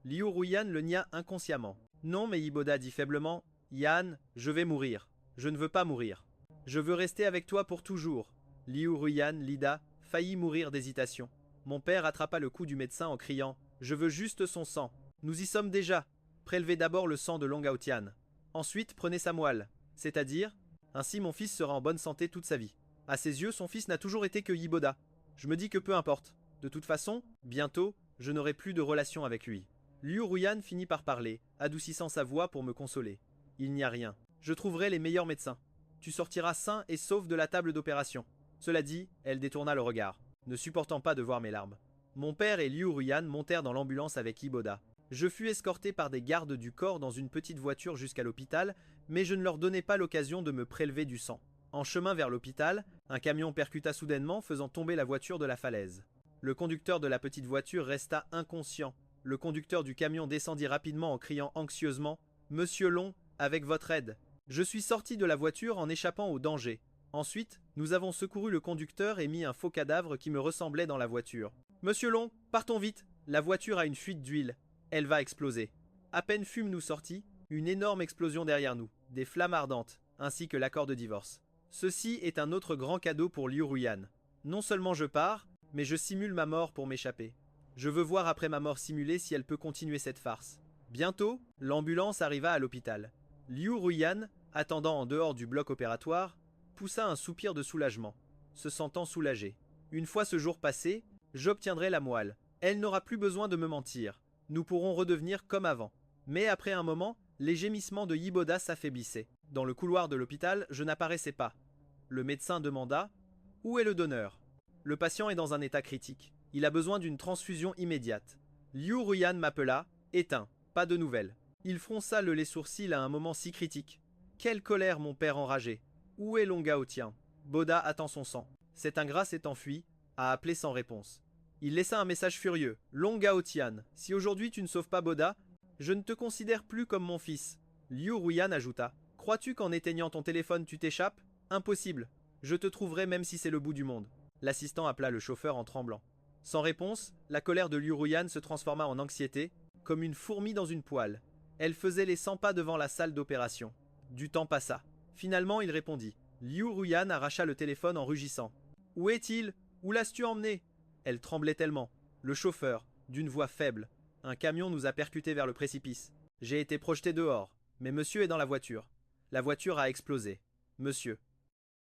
Liu Ruyan le nia inconsciemment. Non, mais Yiboda dit faiblement. Yan, je vais mourir. Je ne veux pas mourir. Je veux rester avec toi pour toujours. Liu Ruyan, Lida, faillit mourir d'hésitation. Mon père attrapa le cou du médecin en criant « Je veux juste son sang. Nous y sommes déjà. Prélevez d'abord le sang de Longaotian. Ensuite, prenez sa moelle. C'est-à-dire, ainsi mon fils sera en bonne santé toute sa vie. » À ses yeux, son fils n'a toujours été que Yiboda. Je me dis que peu importe. De toute façon, bientôt, je n'aurai plus de relation avec lui. Liu Ruyan finit par parler, adoucissant sa voix pour me consoler. Il n'y a rien. Je trouverai les meilleurs médecins. Tu sortiras sain et sauf de la table d'opération. Cela dit, elle détourna le regard, ne supportant pas de voir mes larmes. Mon père et Liu Ruyan montèrent dans l'ambulance avec Yiboda. Je fus escorté par des gardes du corps dans une petite voiture jusqu'à l'hôpital, mais je ne leur donnai pas l'occasion de me prélever du sang. En chemin vers l'hôpital, un camion percuta soudainement, faisant tomber la voiture de la falaise. Le conducteur de la petite voiture resta inconscient. Le conducteur du camion descendit rapidement en criant anxieusement « Monsieur Long, avec votre aide !» Je suis sorti de la voiture en échappant au danger. Ensuite, nous avons secouru le conducteur et mis un faux cadavre qui me ressemblait dans la voiture. « Monsieur Long, partons vite. La voiture a une fuite d'huile. Elle va exploser. » À peine fûmes-nous sortis, une énorme explosion derrière nous, des flammes ardentes, ainsi que l'accord de divorce. Ceci est un autre grand cadeau pour Liu Ruyan. Non seulement je pars, mais je simule ma mort pour m'échapper. Je veux voir après ma mort simulée si elle peut continuer cette farce. Bientôt, l'ambulance arriva à l'hôpital. Liu Ruyan, attendant en dehors du bloc opératoire, poussa un soupir de soulagement, se sentant soulagé. Une fois ce jour passé, j'obtiendrai la moelle. Elle n'aura plus besoin de me mentir. Nous pourrons redevenir comme avant. Mais après un moment, les gémissements de Yiboda s'affaiblissaient. Dans le couloir de l'hôpital, je n'apparaissais pas. Le médecin demanda « Où est le donneur ?» Le patient est dans un état critique. Il a besoin d'une transfusion immédiate. Liu Ruyan m'appela, éteint, pas de nouvelles. Il fronça les sourcils à un moment si critique. Quelle colère, mon père enragé. Où est Longaotian? Boda attend son sang. Cet ingrat s'est enfui, a appelé sans réponse. Il laissa un message furieux. Longaotian, si aujourd'hui tu ne sauves pas Boda, je ne te considère plus comme mon fils. Liu Ruyan ajouta. Crois-tu qu'en éteignant ton téléphone tu t'échappes? Impossible. Je te trouverai même si c'est le bout du monde. L'assistant appela le chauffeur en tremblant. Sans réponse, la colère de Liu Ruyan se transforma en anxiété, comme une fourmi dans une poêle. Elle faisait les 100 pas devant la salle d'opération. Du temps passa. Finalement, il répondit. Liu Ruyan arracha le téléphone en rugissant. « Où est-il? Où l'as-tu emmené ?» Elle tremblait tellement. Le chauffeur, d'une voix faible. Un camion nous a percutés vers le précipice. J'ai été projeté dehors, mais monsieur est dans la voiture. La voiture a explosé. Monsieur.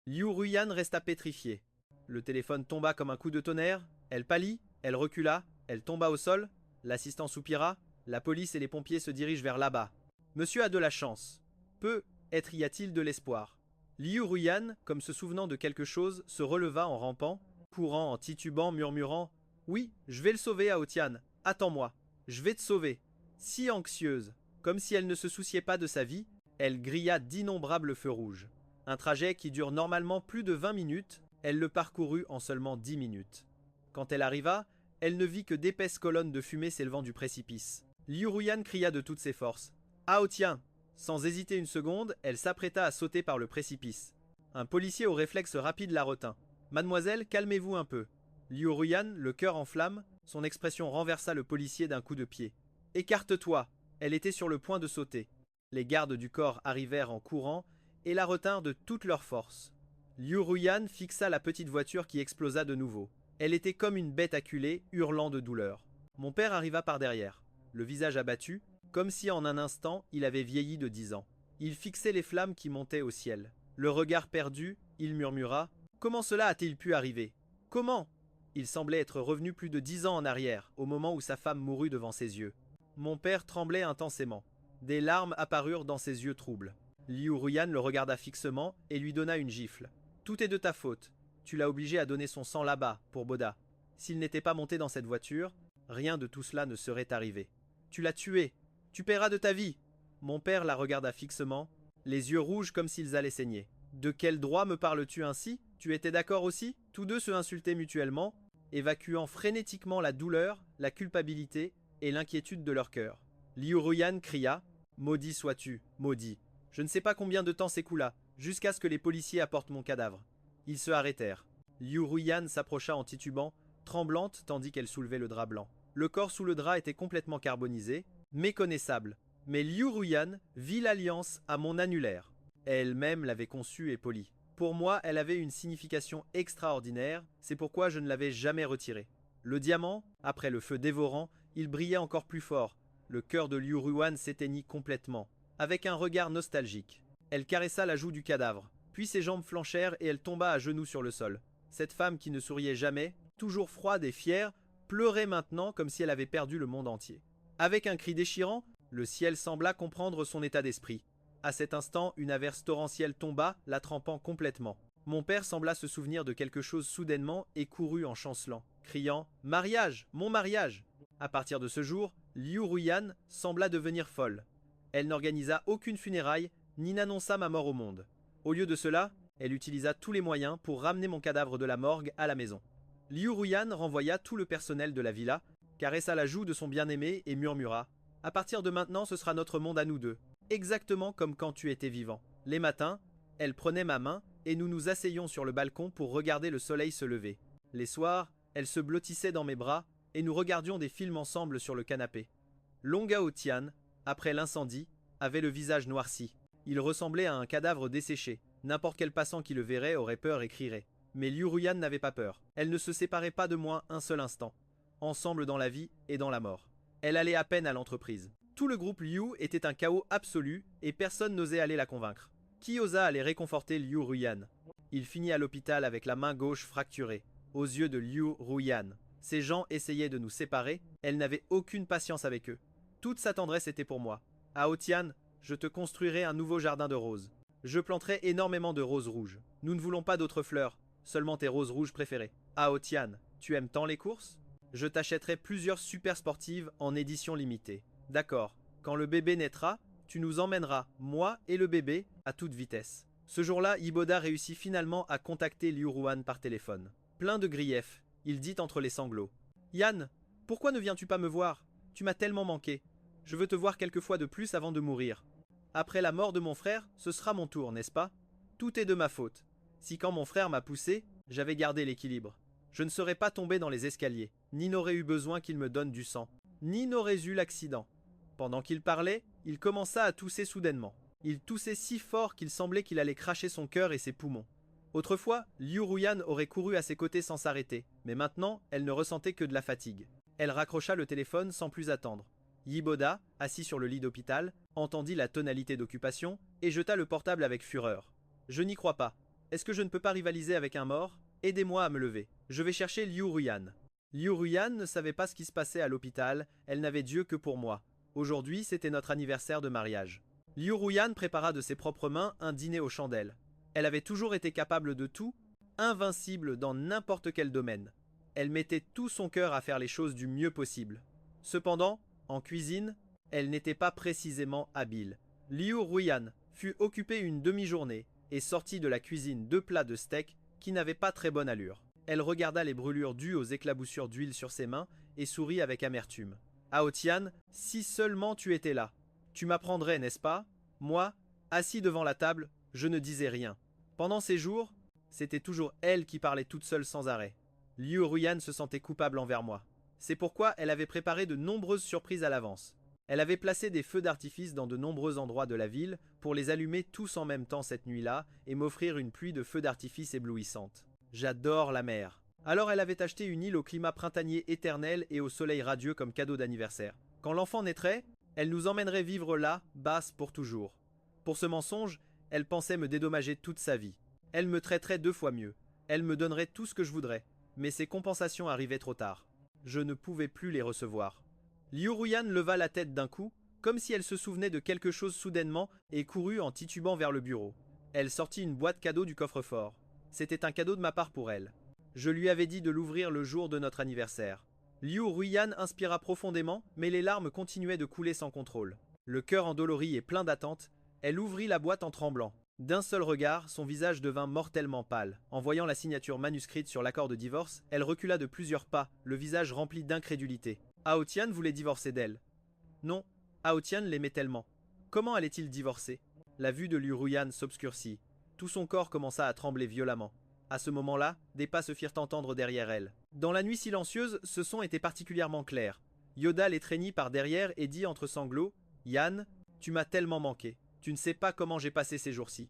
Liu Ruyan resta pétrifié. Le téléphone tomba comme un coup de tonnerre. Elle pâlit, elle recula, elle tomba au sol. L'assistant soupira. La police et les pompiers se dirigent vers là-bas. Monsieur a de la chance. Peut-être y a-t-il de l'espoir. Liu Ruyan, comme se souvenant de quelque chose, se releva en rampant, courant en titubant, murmurant « Oui, je vais le sauver, Aotian. Attends-moi. Je vais te sauver. » Si anxieuse, comme si elle ne se souciait pas de sa vie, elle grilla d'innombrables feux rouges. Un trajet qui dure normalement plus de 20 minutes, elle le parcourut en seulement 10 minutes. Quand elle arriva, elle ne vit que d'épaisses colonnes de fumée s'élevant du précipice. Liu Ruyan cria de toutes ses forces. « Aotian !» Sans hésiter une seconde, elle s'apprêta à sauter par le précipice. Un policier au réflexe rapide la retint. « Mademoiselle, calmez-vous un peu. » Liu Ruyan, le cœur en flammes, son expression renversa le policier d'un coup de pied. « Écarte-toi !» Elle était sur le point de sauter. Les gardes du corps arrivèrent en courant et la retinrent de toute leur force. Liu Ruyan fixa la petite voiture qui explosa de nouveau. Elle était comme une bête acculée, hurlant de douleur. Mon père arriva par derrière, le visage abattu, comme si en un instant il avait vieilli de 10 ans. Il fixait les flammes qui montaient au ciel. Le regard perdu, il murmura « Comment cela a-t-il pu arriver? Comment ?» Il semblait être revenu plus de 10 ans en arrière, au moment où sa femme mourut devant ses yeux. Mon père tremblait intensément. Des larmes apparurent dans ses yeux troubles. Liu Ruyan le regarda fixement et lui donna une gifle. « Tout est de ta faute. Tu l'as obligé à donner son sang là-bas, pour Boda. S'il n'était pas monté dans cette voiture, rien de tout cela ne serait arrivé. Tu l'as tué. Tu paieras de ta vie. » Mon père la regarda fixement, les yeux rouges comme s'ils allaient saigner. « De quel droit me parles-tu ainsi? Tu étais d'accord aussi ?» Tous deux se insultaient mutuellement, évacuant frénétiquement la douleur, la culpabilité et l'inquiétude de leur cœur. Liu Ruyan cria « Maudit sois-tu, maudit !» Je ne sais pas combien de temps s'écoula, jusqu'à ce que les policiers apportent mon cadavre. Ils se arrêtèrent. Liu Ruyan s'approcha en titubant, tremblante tandis qu'elle soulevait le drap blanc. Le corps sous le drap était complètement carbonisé, méconnaissable. Mais Liu Ruyan vit l'alliance à mon annulaire. Elle-même l'avait conçue et polie. Pour moi, elle avait une signification extraordinaire, c'est pourquoi je ne l'avais jamais retirée. Le diamant, après le feu dévorant, il brillait encore plus fort. Le cœur de Liu Ruyan s'éteignit complètement. Avec un regard nostalgique, elle caressa la joue du cadavre, puis ses jambes flanchèrent et elle tomba à genoux sur le sol. Cette femme qui ne souriait jamais, toujours froide et fière, pleurait maintenant comme si elle avait perdu le monde entier. Avec un cri déchirant, le ciel sembla comprendre son état d'esprit. À cet instant, une averse torrentielle tomba, la trempant complètement. Mon père sembla se souvenir de quelque chose soudainement et courut en chancelant, criant « Mariage, mon mariage !» À partir de ce jour, Liu Ruyan sembla devenir folle. Elle n'organisa aucune funéraille, ni n'annonça ma mort au monde. Au lieu de cela, elle utilisa tous les moyens pour ramener mon cadavre de la morgue à la maison. Liu Ruyan renvoya tout le personnel de la villa, caressa la joue de son bien-aimé et murmura « À partir de maintenant, ce sera notre monde à nous deux, exactement comme quand tu étais vivant. » Les matins, elle prenait ma main et nous nous asseyions sur le balcon pour regarder le soleil se lever. Les soirs, elle se blottissait dans mes bras et nous regardions des films ensemble sur le canapé. Long Gao Tian, après l'incendie, avait le visage noirci. Il ressemblait à un cadavre desséché. N'importe quel passant qui le verrait aurait peur et crierait. Mais Liu Ruyan n'avait pas peur. Elle ne se séparait pas de moi un seul instant. Ensemble dans la vie et dans la mort. Elle allait à peine à l'entreprise. Tout le groupe Liu était un chaos absolu et personne n'osait aller la convaincre. Qui osa aller réconforter Liu Ruyan? Il finit à l'hôpital avec la main gauche fracturée, aux yeux de Liu Ruyan. Ces gens essayaient de nous séparer, elle n'avait aucune patience avec eux. Toute sa tendresse était pour moi. À Otian, je te construirai un nouveau jardin de roses. Je planterai énormément de roses rouges. Nous ne voulons pas d'autres fleurs, seulement tes roses rouges préférées. À Otian, tu aimes tant les courses? Je t'achèterai plusieurs super sportives en édition limitée. D'accord, quand le bébé naîtra, tu nous emmèneras, moi et le bébé, à toute vitesse. Ce jour-là, Iboda réussit finalement à contacter Liu Ruyan par téléphone. Plein de griefs, il dit entre les sanglots. Yann, pourquoi ne viens-tu pas me voir? Tu m'as tellement manqué. Je veux te voir quelques fois de plus avant de mourir. Après la mort de mon frère, ce sera mon tour, n'est-ce pas? Tout est de ma faute. Si quand mon frère m'a poussé, j'avais gardé l'équilibre. Je ne serais pas tombé dans les escaliers, ni n'aurais eu besoin qu'il me donne du sang, ni n'aurais eu l'accident. Pendant qu'il parlait, il commença à tousser soudainement. Il toussait si fort qu'il semblait qu'il allait cracher son cœur et ses poumons. Autrefois, Liu Ruyan aurait couru à ses côtés sans s'arrêter, mais maintenant, elle ne ressentait que de la fatigue. Elle raccrocha le téléphone sans plus attendre. Yiboda, assis sur le lit d'hôpital, entendit la tonalité d'occupation et jeta le portable avec fureur. « Je n'y crois pas. Est-ce que je ne peux pas rivaliser avec un mort? Aidez-moi à me lever. Je vais chercher Liu Ruyan. » Liu Ruyan ne savait pas ce qui se passait à l'hôpital, elle n'avait Dieu que pour moi. Aujourd'hui, c'était notre anniversaire de mariage. Liu Ruyan prépara de ses propres mains un dîner aux chandelles. Elle avait toujours été capable de tout, invincible dans n'importe quel domaine. Elle mettait tout son cœur à faire les choses du mieux possible. Cependant, en cuisine, elle n'était pas précisément habile. Liu Ruyan fut occupée une demi-journée et sortit de la cuisine 2 plats de steak qui n'avaient pas très bonne allure. Elle regarda les brûlures dues aux éclaboussures d'huile sur ses mains et sourit avec amertume. « Aotian, si seulement tu étais là. Tu m'apprendrais, n'est-ce pas? Moi, assis devant la table, je ne disais rien. Pendant ces jours, c'était toujours elle qui parlait toute seule sans arrêt. Liu Ruyan se sentait coupable envers moi. C'est pourquoi elle avait préparé de nombreuses surprises à l'avance. Elle avait placé des feux d'artifice dans de nombreux endroits de la ville pour les allumer tous en même temps cette nuit-là et m'offrir une pluie de feux d'artifice éblouissante. J'adore la mer. Alors elle avait acheté une île au climat printanier éternel et au soleil radieux comme cadeau d'anniversaire. Quand l'enfant naîtrait, elle nous emmènerait vivre là, basse pour toujours. Pour ce mensonge, elle pensait me dédommager toute sa vie. Elle me traiterait 2 fois mieux. Elle me donnerait tout ce que je voudrais. Mais ces compensations arrivaient trop tard. Je ne pouvais plus les recevoir. Liu Ruyan leva la tête d'un coup, comme si elle se souvenait de quelque chose soudainement et courut en titubant vers le bureau. Elle sortit une boîte cadeau du coffre-fort. C'était un cadeau de ma part pour elle. Je lui avais dit de l'ouvrir le jour de notre anniversaire. Liu Ruyan inspira profondément, mais les larmes continuaient de couler sans contrôle. Le cœur endolori et plein d'attente, elle ouvrit la boîte en tremblant. D'un seul regard, son visage devint mortellement pâle. En voyant la signature manuscrite sur l'accord de divorce, elle recula de plusieurs pas, le visage rempli d'incrédulité. Aotian voulait divorcer d'elle. Non, Aotian l'aimait tellement. Comment allait-il divorcer? La vue de Liu Ruyan s'obscurcit. Tout son corps commença à trembler violemment. À ce moment-là, des pas se firent entendre derrière elle. Dans la nuit silencieuse, ce son était particulièrement clair. Yoda l'étreignit par derrière et dit entre sanglots « Yan, tu m'as tellement manqué. Tu ne sais pas comment j'ai passé ces jours-ci.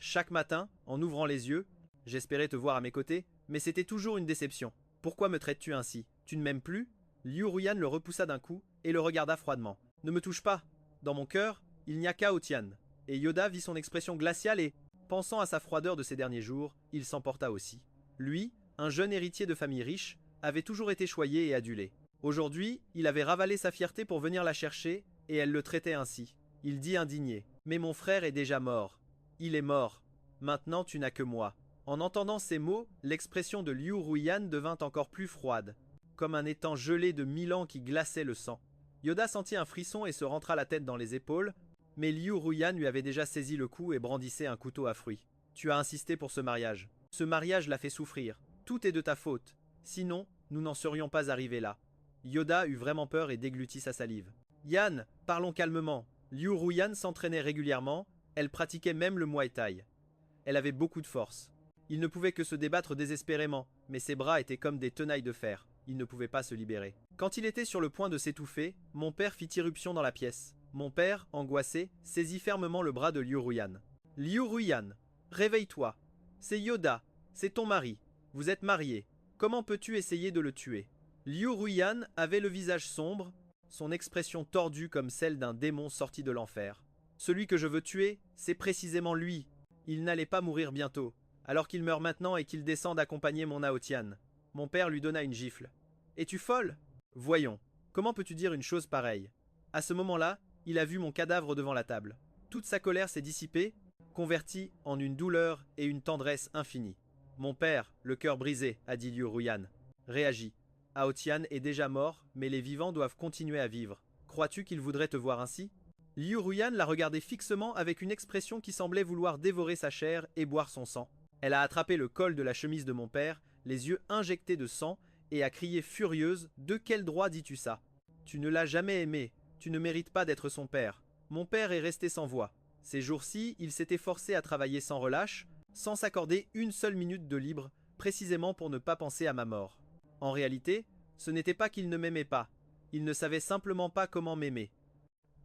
Chaque matin, en ouvrant les yeux, j'espérais te voir à mes côtés, mais c'était toujours une déception. Pourquoi me traites-tu ainsi? Tu ne m'aimes plus ?» Liu Ruyan le repoussa d'un coup et le regarda froidement. « Ne me touche pas. Dans mon cœur, il n'y a qu'Aotian. » Et Yoda vit son expression glaciale et, pensant à sa froideur de ces derniers jours, il s'emporta aussi. Lui, un jeune héritier de famille riche, avait toujours été choyé et adulé. Aujourd'hui, il avait ravalé sa fierté pour venir la chercher, et elle le traitait ainsi. Il dit indigné. « Mais mon frère est déjà mort. Il est mort. Maintenant tu n'as que moi. » En entendant ces mots, l'expression de Liu Ruyan devint encore plus froide, comme un étang gelé de 1000 ans qui glaçait le sang. Yoda sentit un frisson et se rentra la tête dans les épaules, mais Liu Ruyan lui avait déjà saisi le cou et brandissait un couteau à fruits. « Tu as insisté pour ce mariage. Ce mariage l'a fait souffrir. Tout est de ta faute. Sinon, nous n'en serions pas arrivés là. » Yoda eut vraiment peur et déglutit sa salive. « Yan, parlons calmement. » Liu Ruyan s'entraînait régulièrement, elle pratiquait même le Muay Thai. Elle avait beaucoup de force. Il ne pouvait que se débattre désespérément, mais ses bras étaient comme des tenailles de fer. Il ne pouvait pas se libérer. Quand il était sur le point de s'étouffer, mon père fit irruption dans la pièce. Mon père, angoissé, saisit fermement le bras de Liu Ruyan. « Liu Ruyan, réveille-toi. C'est Yoda, c'est ton mari. Vous êtes mariés. Comment peux-tu essayer de le tuer ?» Liu Ruyan avait le visage sombre, son expression tordue comme celle d'un démon sorti de l'enfer. « Celui que je veux tuer, c'est précisément lui. Il n'allait pas mourir bientôt, alors qu'il meurt maintenant et qu'il descende accompagner mon Aotian. » Mon père lui donna une gifle. « Es-tu folle? Voyons, comment peux-tu dire une chose pareille ?» À ce moment-là, il a vu mon cadavre devant la table. Toute sa colère s'est dissipée, convertie en une douleur et une tendresse infinie. « Mon père, le cœur brisé, » a dit Liu Ruyan. Réagis. Aotian est déjà mort, mais les vivants doivent continuer à vivre. Crois-tu qu'il voudrait te voir ainsi? Liu Ruyan la regardait fixement avec une expression qui semblait vouloir dévorer sa chair et boire son sang. Elle a attrapé le col de la chemise de mon père, les yeux injectés de sang, et a crié furieuse « De quel droit dis-tu ça? Tu ne l'as jamais aimé, tu ne mérites pas d'être son père. » Mon père est resté sans voix. Ces jours-ci, il s'était forcé à travailler sans relâche, sans s'accorder une seule minute de libre, précisément pour ne pas penser à ma mort. En réalité, ce n'était pas qu'il ne m'aimait pas, il ne savait simplement pas comment m'aimer.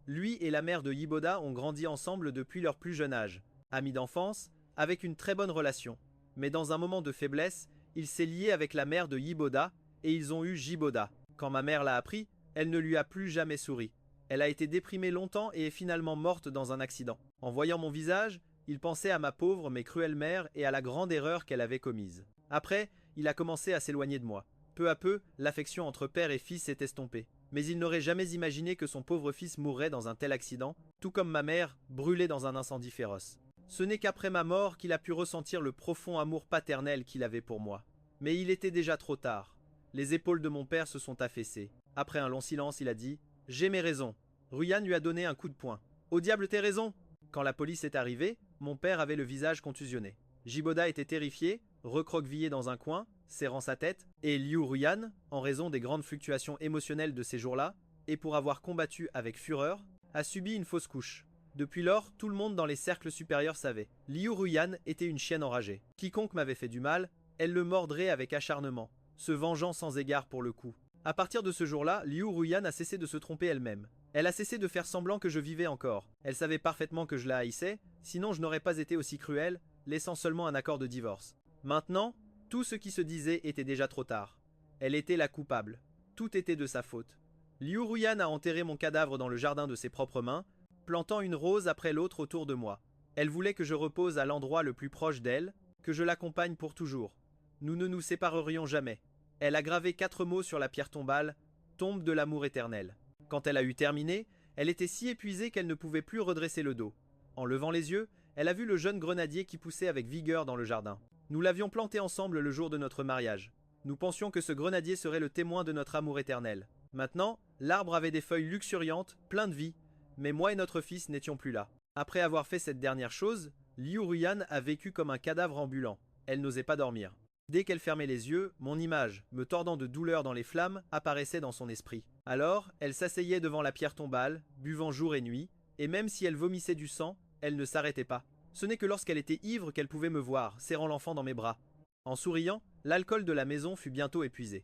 Lui et la mère de Yiboda ont grandi ensemble depuis leur plus jeune âge, amis d'enfance, avec une très bonne relation. Mais dans un moment de faiblesse, il s'est lié avec la mère de Yiboda et ils ont eu Jiboda. Quand ma mère l'a appris, elle ne lui a plus jamais souri. Elle a été déprimée longtemps et est finalement morte dans un accident. En voyant mon visage, il pensait à ma pauvre mais cruelle mère et à la grande erreur qu'elle avait commise. Après, il a commencé à s'éloigner de moi. Peu à peu, l'affection entre père et fils s'est estompée. Mais il n'aurait jamais imaginé que son pauvre fils mourrait dans un tel accident, tout comme ma mère, brûlée dans un incendie féroce. Ce n'est qu'après ma mort qu'il a pu ressentir le profond amour paternel qu'il avait pour moi. Mais il était déjà trop tard. Les épaules de mon père se sont affaissées. Après un long silence, il a dit « J'ai mes raisons ». Ruyan lui a donné un coup de poing. « Au diable tes raisons !» Quand la police est arrivée, mon père avait le visage contusionné. Jiboda était terrifié, recroquevillé dans un coin, serrant sa tête, et Liu Ruyan, en raison des grandes fluctuations émotionnelles de ces jours-là, et pour avoir combattu avec fureur, a subi une fausse couche. Depuis lors, tout le monde dans les cercles supérieurs savait. Liu Ruyan était une chienne enragée. Quiconque m'avait fait du mal, elle le mordrait avec acharnement, se vengeant sans égard pour le coup. À partir de ce jour-là, Liu Ruyan a cessé de se tromper elle-même. Elle a cessé de faire semblant que je vivais encore. Elle savait parfaitement que je la haïssais, sinon je n'aurais pas été aussi cruel, laissant seulement un accord de divorce. Maintenant, tout ce qui se disait était déjà trop tard. Elle était la coupable. Tout était de sa faute. Liu Ruyan a enterré mon cadavre dans le jardin de ses propres mains, plantant une rose après l'autre autour de moi. Elle voulait que je repose à l'endroit le plus proche d'elle, que je l'accompagne pour toujours. Nous ne nous séparerions jamais. Elle a gravé 4 mots sur la pierre tombale, « Tombe de l'amour éternel ». Quand elle a eu terminé, elle était si épuisée qu'elle ne pouvait plus redresser le dos. En levant les yeux, elle a vu le jeune grenadier qui poussait avec vigueur dans le jardin. Nous l'avions planté ensemble le jour de notre mariage. Nous pensions que ce grenadier serait le témoin de notre amour éternel. Maintenant, l'arbre avait des feuilles luxuriantes, plein de vie, mais moi et notre fils n'étions plus là. Après avoir fait cette dernière chose, Liu Ruyan a vécu comme un cadavre ambulant. Elle n'osait pas dormir. Dès qu'elle fermait les yeux, mon image, me tordant de douleur dans les flammes, apparaissait dans son esprit. Alors, elle s'asseyait devant la pierre tombale, buvant jour et nuit, et même si elle vomissait du sang, elle ne s'arrêtait pas. Ce n'est que lorsqu'elle était ivre qu'elle pouvait me voir, serrant l'enfant dans mes bras. En souriant, l'alcool de la maison fut bientôt épuisé.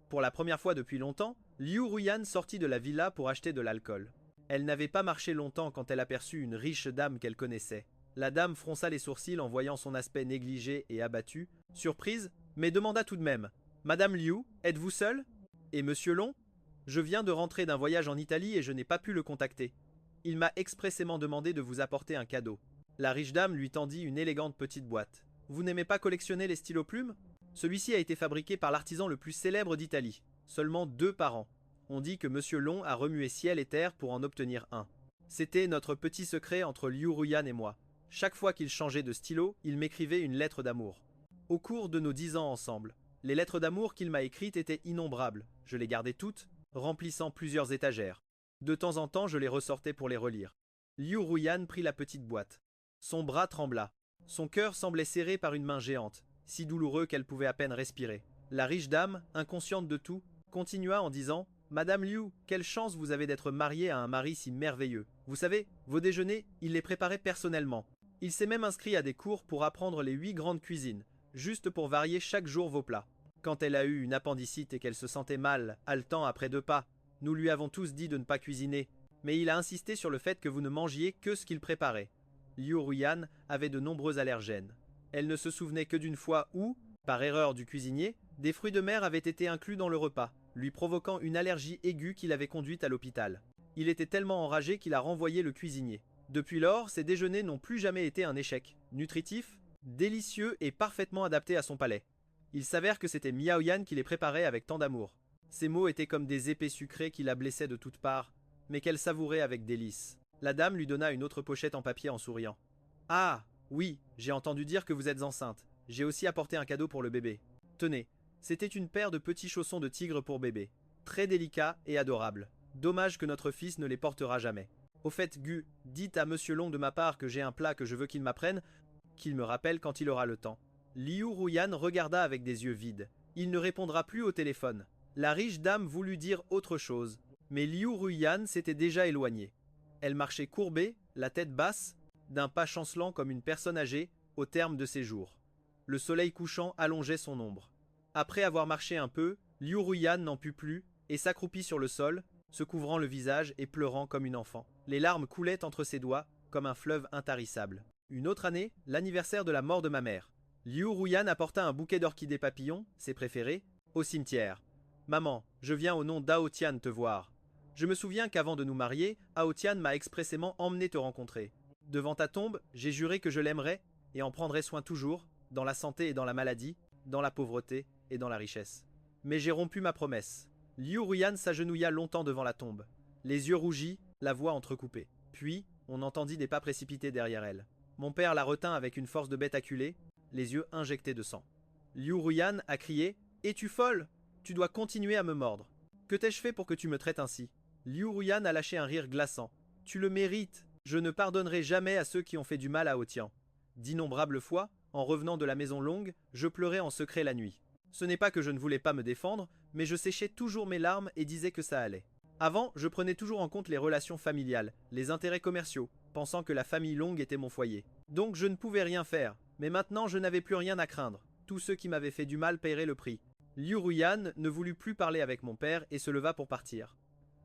Pour la première fois depuis longtemps, Liu Ruyan sortit de la villa pour acheter de l'alcool. Elle n'avait pas marché longtemps quand elle aperçut une riche dame qu'elle connaissait. La dame fronça les sourcils en voyant son aspect négligé et abattu, surprise, mais demanda tout de même « Madame Liu, êtes-vous seule ? Et Monsieur Long ? Je viens de rentrer d'un voyage en Italie et je n'ai pas pu le contacter. Il m'a expressément demandé de vous apporter un cadeau. » La riche dame lui tendit une élégante petite boîte. « Vous n'aimez pas collectionner les stylos plumes ? Celui-ci a été fabriqué par l'artisan le plus célèbre d'Italie, seulement 2 par an. On dit que Monsieur Long a remué ciel et terre pour en obtenir un. C'était notre petit secret entre Liu Ruyan et moi. Chaque fois qu'il changeait de stylo, il m'écrivait une lettre d'amour. Au cours de nos 10 ans ensemble, les lettres d'amour qu'il m'a écrites étaient innombrables. Je les gardais toutes, remplissant plusieurs étagères. De temps en temps, je les ressortais pour les relire. Liu Ruyan prit la petite boîte. Son bras trembla. Son cœur semblait serré par une main géante, si douloureux qu'elle pouvait à peine respirer. La riche dame, inconsciente de tout, continua en disant « Madame Liu, quelle chance vous avez d'être mariée à un mari si merveilleux. Vous savez, vos déjeuners, il les préparait personnellement. Il s'est même inscrit à des cours pour apprendre les 8 grandes cuisines, juste pour varier chaque jour vos plats. Quand elle a eu une appendicite et qu'elle se sentait mal, haletant après 2 pas, nous lui avons tous dit de ne pas cuisiner, mais il a insisté sur le fait que vous ne mangiez que ce qu'il préparait. » Liu Ruyan avait de nombreux allergènes. Elle ne se souvenait que d'une fois où, par erreur du cuisinier, des fruits de mer avaient été inclus dans le repas, lui provoquant une allergie aiguë qui l'avait conduite à l'hôpital. Il était tellement enragé qu'il a renvoyé le cuisinier. Depuis lors, ses déjeuners n'ont plus jamais été un échec. Nutritifs, délicieux et parfaitement adaptés à son palais. Il s'avère que c'était Miao Yan qui les préparait avec tant d'amour. Ses mots étaient comme des épées sucrées qui la blessaient de toutes parts, mais qu'elle savourait avec délice. La dame lui donna une autre pochette en papier en souriant. « Ah, oui, j'ai entendu dire que vous êtes enceinte. J'ai aussi apporté un cadeau pour le bébé. Tenez, c'était une paire de petits chaussons de tigre pour bébé. Très délicats et adorables. Dommage que notre fils ne les portera jamais. Au fait, Gu, dites à Monsieur Long de ma part que j'ai un plat que je veux qu'il m'apprenne, qu'il me rappelle quand il aura le temps. » Liu Ruyan regarda avec des yeux vides. Il ne répondra plus au téléphone. La riche dame voulut dire autre chose, mais Liu Ruyan s'était déjà éloignée. Elle marchait courbée, la tête basse, d'un pas chancelant comme une personne âgée, au terme de ses jours. Le soleil couchant allongeait son ombre. Après avoir marché un peu, Liu Ruyan n'en put plus et s'accroupit sur le sol, se couvrant le visage et pleurant comme une enfant. Les larmes coulaient entre ses doigts comme un fleuve intarissable. Une autre année, l'anniversaire de la mort de ma mère. Liu Ruyan apporta un bouquet d'orchidées papillons, ses préférées, au cimetière. « Maman, je viens au nom d'Ao Tian te voir. Je me souviens qu'avant de nous marier, Ao Tian m'a expressément emmené te rencontrer. Devant ta tombe, j'ai juré que je l'aimerais et en prendrais soin toujours, dans la santé et dans la maladie, dans la pauvreté et dans la richesse. Mais j'ai rompu ma promesse. » Liu Ruyan s'agenouilla longtemps devant la tombe, les yeux rougis, la voix entrecoupée. Puis, on entendit des pas précipités derrière elle. Mon père la retint avec une force de bête acculée, les yeux injectés de sang. Liu Ruyan a crié « Es-tu folle ? Tu dois continuer à me mordre. Que t'ai-je fait pour que tu me traites ainsi ?» Liu Ruyan a lâché un rire glaçant. « Tu le mérites. Je ne pardonnerai jamais à ceux qui ont fait du mal à Otian. D'innombrables fois, en revenant de la maison longue, je pleurais en secret la nuit. Ce n'est pas que je ne voulais pas me défendre, mais je séchais toujours mes larmes et disais que ça allait. Avant, je prenais toujours en compte les relations familiales, les intérêts commerciaux, pensant que la famille longue était mon foyer. Donc je ne pouvais rien faire, mais maintenant je n'avais plus rien à craindre. Tous ceux qui m'avaient fait du mal paieraient le prix. » Liu Ruyan ne voulut plus parler avec mon père et se leva pour partir.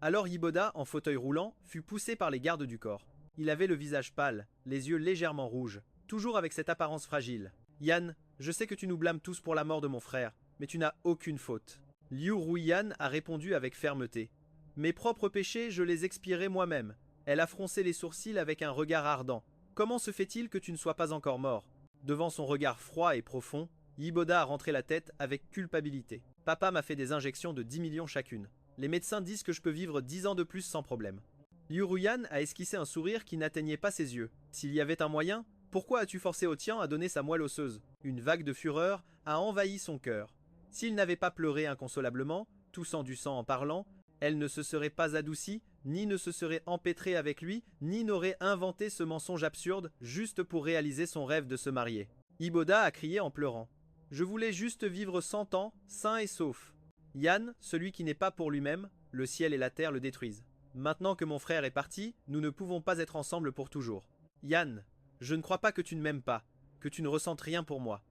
Alors Yiboda, en fauteuil roulant, fut poussé par les gardes du corps. Il avait le visage pâle, les yeux légèrement rouges, toujours avec cette apparence fragile. « Yan, je sais que tu nous blâmes tous pour la mort de mon frère, mais tu n'as aucune faute. » Liu Ruyan a répondu avec fermeté. « Mes propres péchés, je les expierai moi-même. » Elle a froncé les sourcils avec un regard ardent. « Comment se fait-il que tu ne sois pas encore mort ?» Devant son regard froid et profond, Yiboda a rentré la tête avec culpabilité. « Papa m'a fait des injections de 10 millions chacune. Les médecins disent que je peux vivre 10 ans de plus sans problème. » Liu Ruyan a esquissé un sourire qui n'atteignait pas ses yeux. « S'il y avait un moyen, pourquoi as-tu forcé Otian à donner sa moelle osseuse ?» Une vague de fureur a envahi son cœur. S'il n'avait pas pleuré inconsolablement, toussant du sang en parlant, Elle ne se serait pas adoucie, ni ne se serait empêtrée avec lui, ni n'aurait inventé ce mensonge absurde juste pour réaliser son rêve de se marier. Iboda a crié en pleurant. Je voulais juste vivre 100 ans, sain et sauf. Yann, celui qui n'est pas pour lui-même, le ciel et la terre le détruisent. Maintenant que mon frère est parti, nous ne pouvons pas être ensemble pour toujours. Yann, je ne crois pas que tu ne m'aimes pas, que tu ne ressentes rien pour moi.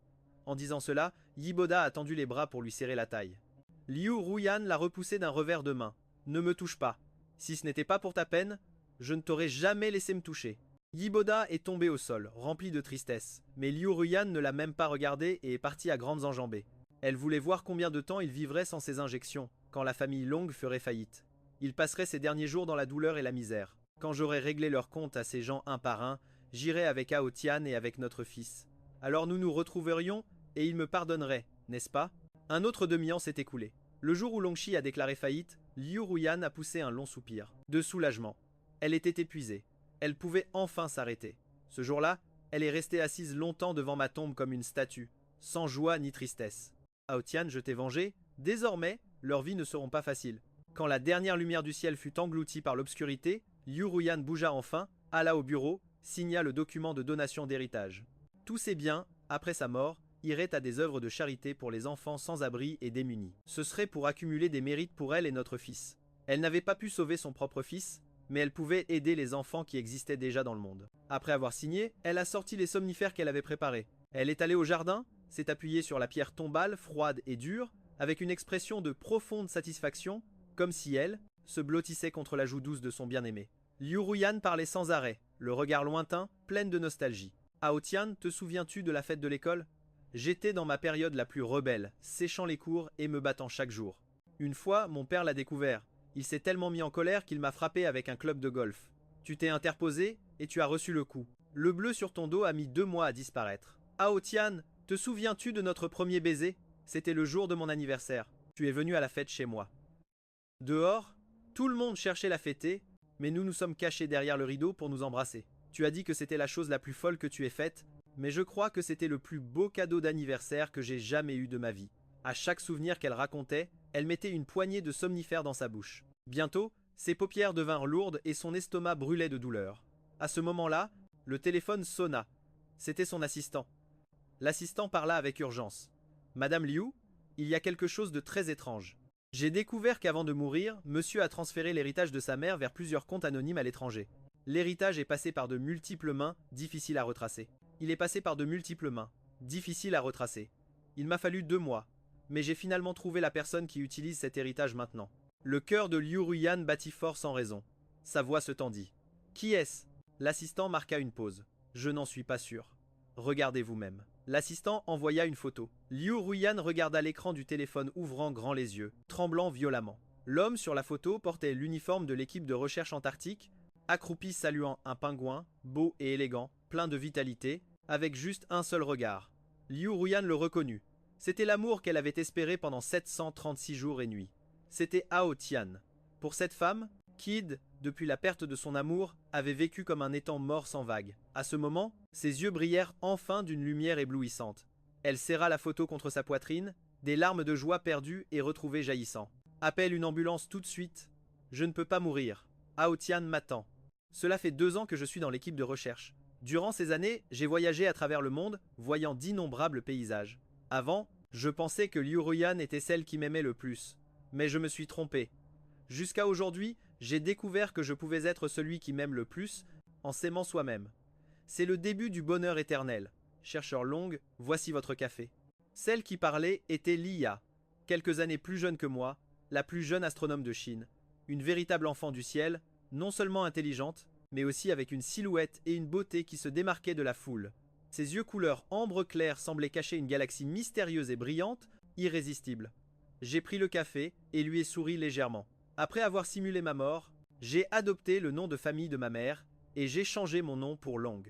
En disant cela, Yiboda a tendu les bras pour lui serrer la taille. Liu Ruyan l'a repoussé d'un revers de main. Ne me touche pas. Si ce n'était pas pour ta peine, je ne t'aurais jamais laissé me toucher. Yiboda est tombé au sol, rempli de tristesse, mais Liu Ruyan ne l'a même pas regardé et est partie à grandes enjambées. Elle voulait voir combien de temps il vivrait sans ses injections, quand la famille Long ferait faillite. Il passerait ses derniers jours dans la douleur et la misère. Quand j'aurai réglé leur compte à ces gens un par un, j'irai avec Ao Tian et avec notre fils. Alors nous nous retrouverions et il me pardonnerait, n'est-ce pas? Un autre demi-an s'est écoulé. Le jour où Longxi a déclaré faillite, Liu Ruyan a poussé un long soupir, de soulagement. Elle était épuisée. Elle pouvait enfin s'arrêter. Ce jour-là, elle est restée assise longtemps devant ma tombe comme une statue, sans joie ni tristesse. Ao Tian, je t'ai vengé. Désormais, leurs vies ne seront pas faciles. Quand la dernière lumière du ciel fut engloutie par l'obscurité, Liu Ruyan bougea enfin, alla au bureau, signa le document de donation d'héritage. Tous ses biens, après sa mort, iraient à des œuvres de charité pour les enfants sans abri et démunis. Ce serait pour accumuler des mérites pour elle et notre fils. Elle n'avait pas pu sauver son propre fils, mais elle pouvait aider les enfants qui existaient déjà dans le monde. Après avoir signé, elle a sorti les somnifères qu'elle avait préparés. Elle est allée au jardin, s'est appuyée sur la pierre tombale, froide et dure, avec une expression de profonde satisfaction, comme si elle se blottissait contre la joue douce de son bien-aimé. Liu Ruyan parlait sans arrêt, le regard lointain, pleine de nostalgie. Ao Tian, te souviens-tu de la fête de l'école? J'étais dans ma période la plus rebelle, séchant les cours et me battant chaque jour. Une fois, mon père l'a découvert. Il s'est tellement mis en colère qu'il m'a frappé avec un club de golf. Tu t'es interposé et tu as reçu le coup. Le bleu sur ton dos a mis 2 mois à disparaître. Ao Tian, te souviens-tu de notre premier baiser? C'était le jour de mon anniversaire. Tu es venu à la fête chez moi. Dehors, tout le monde cherchait la fêter, mais nous nous sommes cachés derrière le rideau pour nous embrasser. Tu as dit que c'était la chose la plus folle que tu aies faite, mais je crois que c'était le plus beau cadeau d'anniversaire que j'ai jamais eu de ma vie. À chaque souvenir qu'elle racontait, elle mettait une poignée de somnifères dans sa bouche. Bientôt, ses paupières devinrent lourdes et son estomac brûlait de douleur. À ce moment-là, le téléphone sonna. C'était son assistant. L'assistant parla avec urgence. Madame Liu, il y a quelque chose de très étrange. J'ai découvert qu'avant de mourir, monsieur a transféré l'héritage de sa mère vers plusieurs comptes anonymes à l'étranger. L'héritage est passé par de multiples mains, difficiles à retracer. Il est passé par de multiples mains, difficiles à retracer. Il m'a fallu 2 mois, mais j'ai finalement trouvé la personne qui utilise cet héritage maintenant. Le cœur de Liu Ruyan battit fort sans raison. Sa voix se tendit. Qui est-ce? L'assistant marqua une pause. Je n'en suis pas sûr. Regardez vous-même. L'assistant envoya une photo. Liu Ruyan regarda l'écran du téléphone ouvrant grand les yeux, tremblant violemment. L'homme sur la photo portait l'uniforme de l'équipe de recherche antarctique, accroupi saluant un pingouin, beau et élégant, plein de vitalité, avec juste un seul regard. Liu Ruyan le reconnut. C'était l'amour qu'elle avait espéré pendant 736 jours et nuits. C'était Ao Tian. Pour cette femme, Kid, depuis la perte de son amour, avait vécu comme un étang mort sans vague. À ce moment, ses yeux brillèrent enfin d'une lumière éblouissante. Elle serra la photo contre sa poitrine, des larmes de joie perdues et retrouvées jaillissant. Appelle une ambulance tout de suite. Je ne peux pas mourir. Ao Tian m'attend. Cela fait 2 ans que je suis dans l'équipe de recherche. Durant ces années, j'ai voyagé à travers le monde, voyant d'innombrables paysages. Avant, je pensais que Liu Ruyan était celle qui m'aimait le plus. Mais je me suis trompé. Jusqu'à aujourd'hui, j'ai découvert que je pouvais être celui qui m'aime le plus en s'aimant soi-même. C'est le début du bonheur éternel. Chercheur Long, voici votre café. Celle qui parlait était Lia, quelques années plus jeune que moi, la plus jeune astronome de Chine. Une véritable enfant du ciel, non seulement intelligente, mais aussi avec une silhouette et une beauté qui se démarquaient de la foule. Ses yeux couleur ambre clair semblaient cacher une galaxie mystérieuse et brillante, irrésistible. J'ai pris le café et lui ai souri légèrement. Après avoir simulé ma mort, j'ai adopté le nom de famille de ma mère et j'ai changé mon nom pour Long.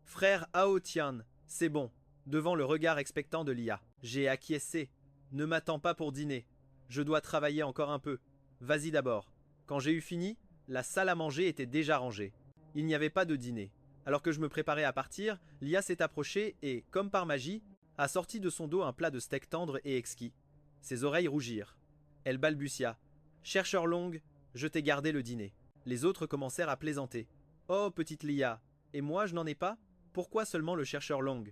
Frère Ao Tian, c'est bon, devant le regard expectant de Lia. J'ai acquiescé. Ne m'attends pas pour dîner. Je dois travailler encore un peu. Vas-y d'abord. Quand j'ai eu fini, la salle à manger était déjà rangée. Il n'y avait pas de dîner. Alors que je me préparais à partir, Lia s'est approchée et, comme par magie, a sorti de son dos un plat de steak tendre et exquis. Ses oreilles rougirent. Elle balbutia. Chercheur Long, je t'ai gardé le dîner. Les autres commencèrent à plaisanter. Oh, petite Lia, et moi je n'en ai pas? Pourquoi seulement le chercheur Long?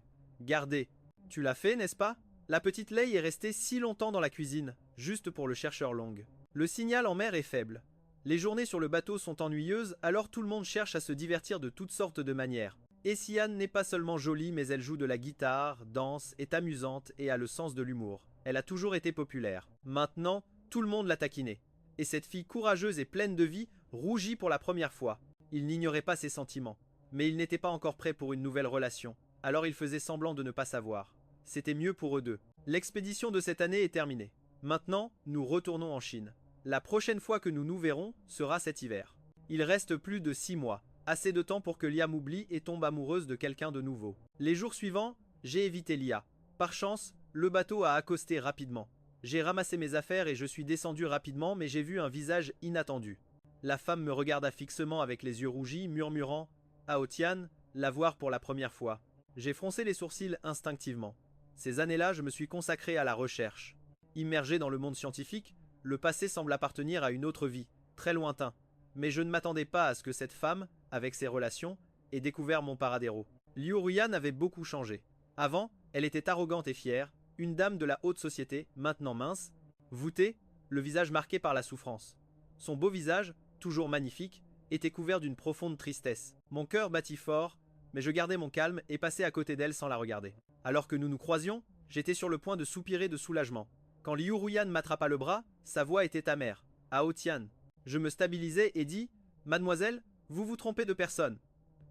Gardez. Tu l'as fait, n'est-ce pas? La petite Lei est restée si longtemps dans la cuisine, juste pour le chercheur Long. Le signal en mer est faible. Les journées sur le bateau sont ennuyeuses, alors tout le monde cherche à se divertir de toutes sortes de manières. Et Sian n'est pas seulement jolie, mais elle joue de la guitare, danse, est amusante et a le sens de l'humour. Elle a toujours été populaire. Maintenant, tout le monde l'a taquinée. Et cette fille courageuse et pleine de vie rougit pour la première fois. Il n'ignorait pas ses sentiments. Mais il n'était pas encore prêt pour une nouvelle relation. Alors il faisait semblant de ne pas savoir. C'était mieux pour eux deux. L'expédition de cette année est terminée. Maintenant, nous retournons en Chine. La prochaine fois que nous nous verrons sera cet hiver. Il reste plus de 6 mois. Assez de temps pour que Lia m'oublie et tombe amoureuse de quelqu'un de nouveau. Les jours suivants, j'ai évité Lia. Par chance, le bateau a accosté rapidement. J'ai ramassé mes affaires et je suis descendu rapidement, mais j'ai vu un visage inattendu. La femme me regarda fixement avec les yeux rougis, murmurant « Ao Tian, la voir pour la première fois ». J'ai froncé les sourcils instinctivement. Ces années-là, je me suis consacré à la recherche. Immergé dans le monde scientifique, le passé semble appartenir à une autre vie, très lointain. Mais je ne m'attendais pas à ce que cette femme, avec ses relations, ait découvert mon paradero. Liu Ruyan avait beaucoup changé. Avant, elle était arrogante et fière, une dame de la haute société, maintenant mince, voûtée, le visage marqué par la souffrance. Son beau visage, toujours magnifique, était couvert d'une profonde tristesse. Mon cœur battit fort, mais je gardai mon calme et passai à côté d'elle sans la regarder. Alors que nous nous croisions, j'étais sur le point de soupirer de soulagement. Quand Liu Ruyan m'attrapa le bras, sa voix était amère. « Ao Tian ». Je me stabilisai et dis « Mademoiselle, vous vous trompez de personne ».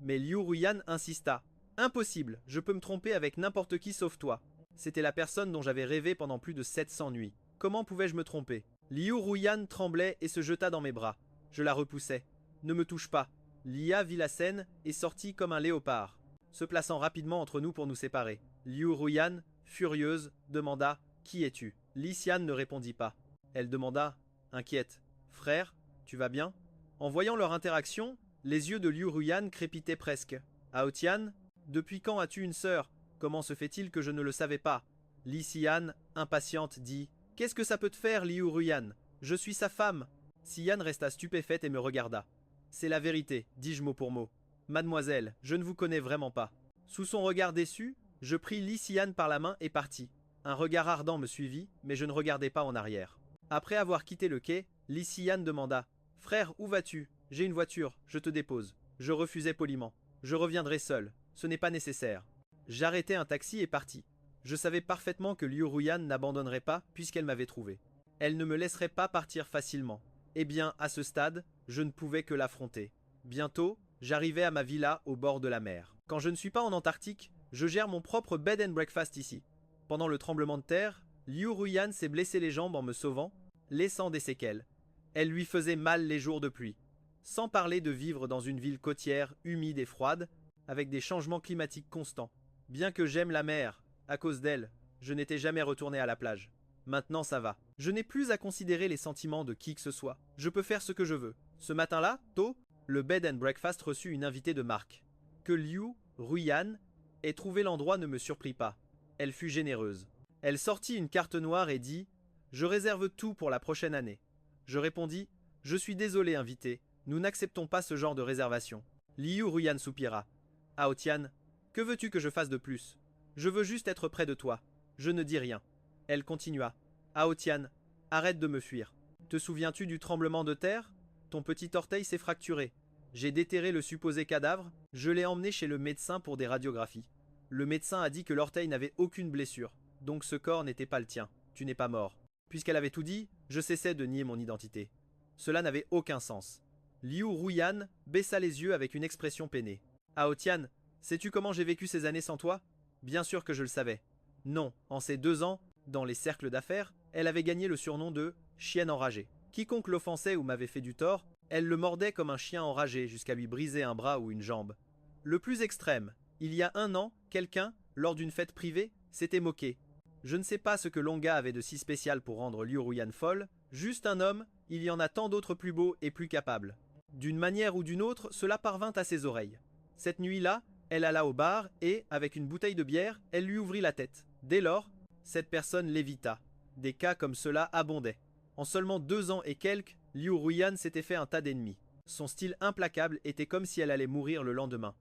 Mais Liu Ruyan insista. « Impossible, je peux me tromper avec n'importe qui sauf toi. » C'était la personne dont j'avais rêvé pendant plus de 700 nuits. Comment pouvais-je me tromper? Liu Ruyan tremblait et se jeta dans mes bras. Je la repoussai. « Ne me touche pas ». Lia vit la scène et sortit comme un léopard, se plaçant rapidement entre nous pour nous séparer. Liu Ruyan, furieuse, demanda « Qui es-tu » Li Xian ne répondit pas. Elle demanda, inquiète, « Frère, tu vas bien ?» En voyant leur interaction, les yeux de Liu Ruyan crépitaient presque. « Ao Tian, depuis quand as-tu une sœur? Comment se fait-il que je ne le savais pas ?» Li Xian, impatiente, dit, « Qu'est-ce que ça peut te faire, Liu Ruyan? Je suis sa femme. » Xian resta stupéfaite et me regarda. « C'est la vérité, dis-je mot pour mot. Mademoiselle, je ne vous connais vraiment pas. » Sous son regard déçu, je pris Li Xian par la main et partis. Un regard ardent me suivit, mais je ne regardai pas en arrière. Après avoir quitté le quai, Li Xian demanda « Frère, où vas-tu? J'ai une voiture, je te dépose. » Je refusai poliment. « Je reviendrai seul, ce n'est pas nécessaire. » J'arrêtai un taxi et partis. Je savais parfaitement que Liu Ruyan n'abandonnerait pas puisqu'elle m'avait trouvé. Elle ne me laisserait pas partir facilement. Eh bien, à ce stade, je ne pouvais que l'affronter. Bientôt, j'arrivais à ma villa au bord de la mer. Quand je ne suis pas en Antarctique, je gère mon propre bed and breakfast ici. Pendant le tremblement de terre, Liu Ruyan s'est blessé les jambes en me sauvant, laissant des séquelles. Elle lui faisait mal les jours de pluie. Sans parler de vivre dans une ville côtière, humide et froide, avec des changements climatiques constants. Bien que j'aime la mer, à cause d'elle, je n'étais jamais retourné à la plage. Maintenant ça va. Je n'ai plus à considérer les sentiments de qui que ce soit. Je peux faire ce que je veux. Ce matin-là, tôt, le bed and breakfast reçut une invitée de marque. Que Liu Ruyan ait trouvé l'endroit ne me surprit pas. Elle fut généreuse. Elle sortit une carte noire et dit « Je réserve tout pour la prochaine année. » Je répondis « Je suis désolé, invité. Nous n'acceptons pas ce genre de réservation. » Liu Ruyan soupira. « Ao Tian, que veux-tu que je fasse de plus? Je veux juste être près de toi. Je ne dis rien. » Elle continua. « Ao Tian, arrête de me fuir. Te souviens-tu du tremblement de terre? Ton petit orteil s'est fracturé. J'ai déterré le supposé cadavre. Je l'ai emmené chez le médecin pour des radiographies. Le médecin a dit que l'orteil n'avait aucune blessure, donc ce corps n'était pas le tien. Tu n'es pas mort. » Puisqu'elle avait tout dit, je cessai de nier mon identité. Cela n'avait aucun sens. Liu Ruyan baissa les yeux avec une expression peinée. « Ao Tian, sais-tu comment j'ai vécu ces années sans toi? Bien sûr que je le savais. Non, en ces 2 ans, dans les cercles d'affaires, elle avait gagné le surnom de « chienne enragée ». Quiconque l'offensait ou m'avait fait du tort, elle le mordait comme un chien enragé jusqu'à lui briser un bras ou une jambe. Le plus extrême, il y a 1 an, quelqu'un, lors d'une fête privée, s'était moqué. Je ne sais pas ce que Longa avait de si spécial pour rendre Liu Ruyan folle, juste un homme, il y en a tant d'autres plus beaux et plus capables. D'une manière ou d'une autre, cela parvint à ses oreilles. Cette nuit-là, elle alla au bar et, avec une bouteille de bière, elle lui ouvrit la tête. Dès lors, cette personne l'évita. Des cas comme cela abondaient. En seulement 2 ans et quelques, Liu Ruyan s'était fait un tas d'ennemis. Son style implacable était comme si elle allait mourir le lendemain.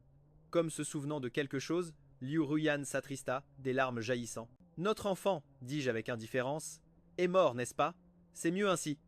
Comme se souvenant de quelque chose, Liu Ruyan s'attrista, des larmes jaillissant. Notre enfant, dis-je avec indifférence, est mort, n'est-ce pas? C'est mieux ainsi.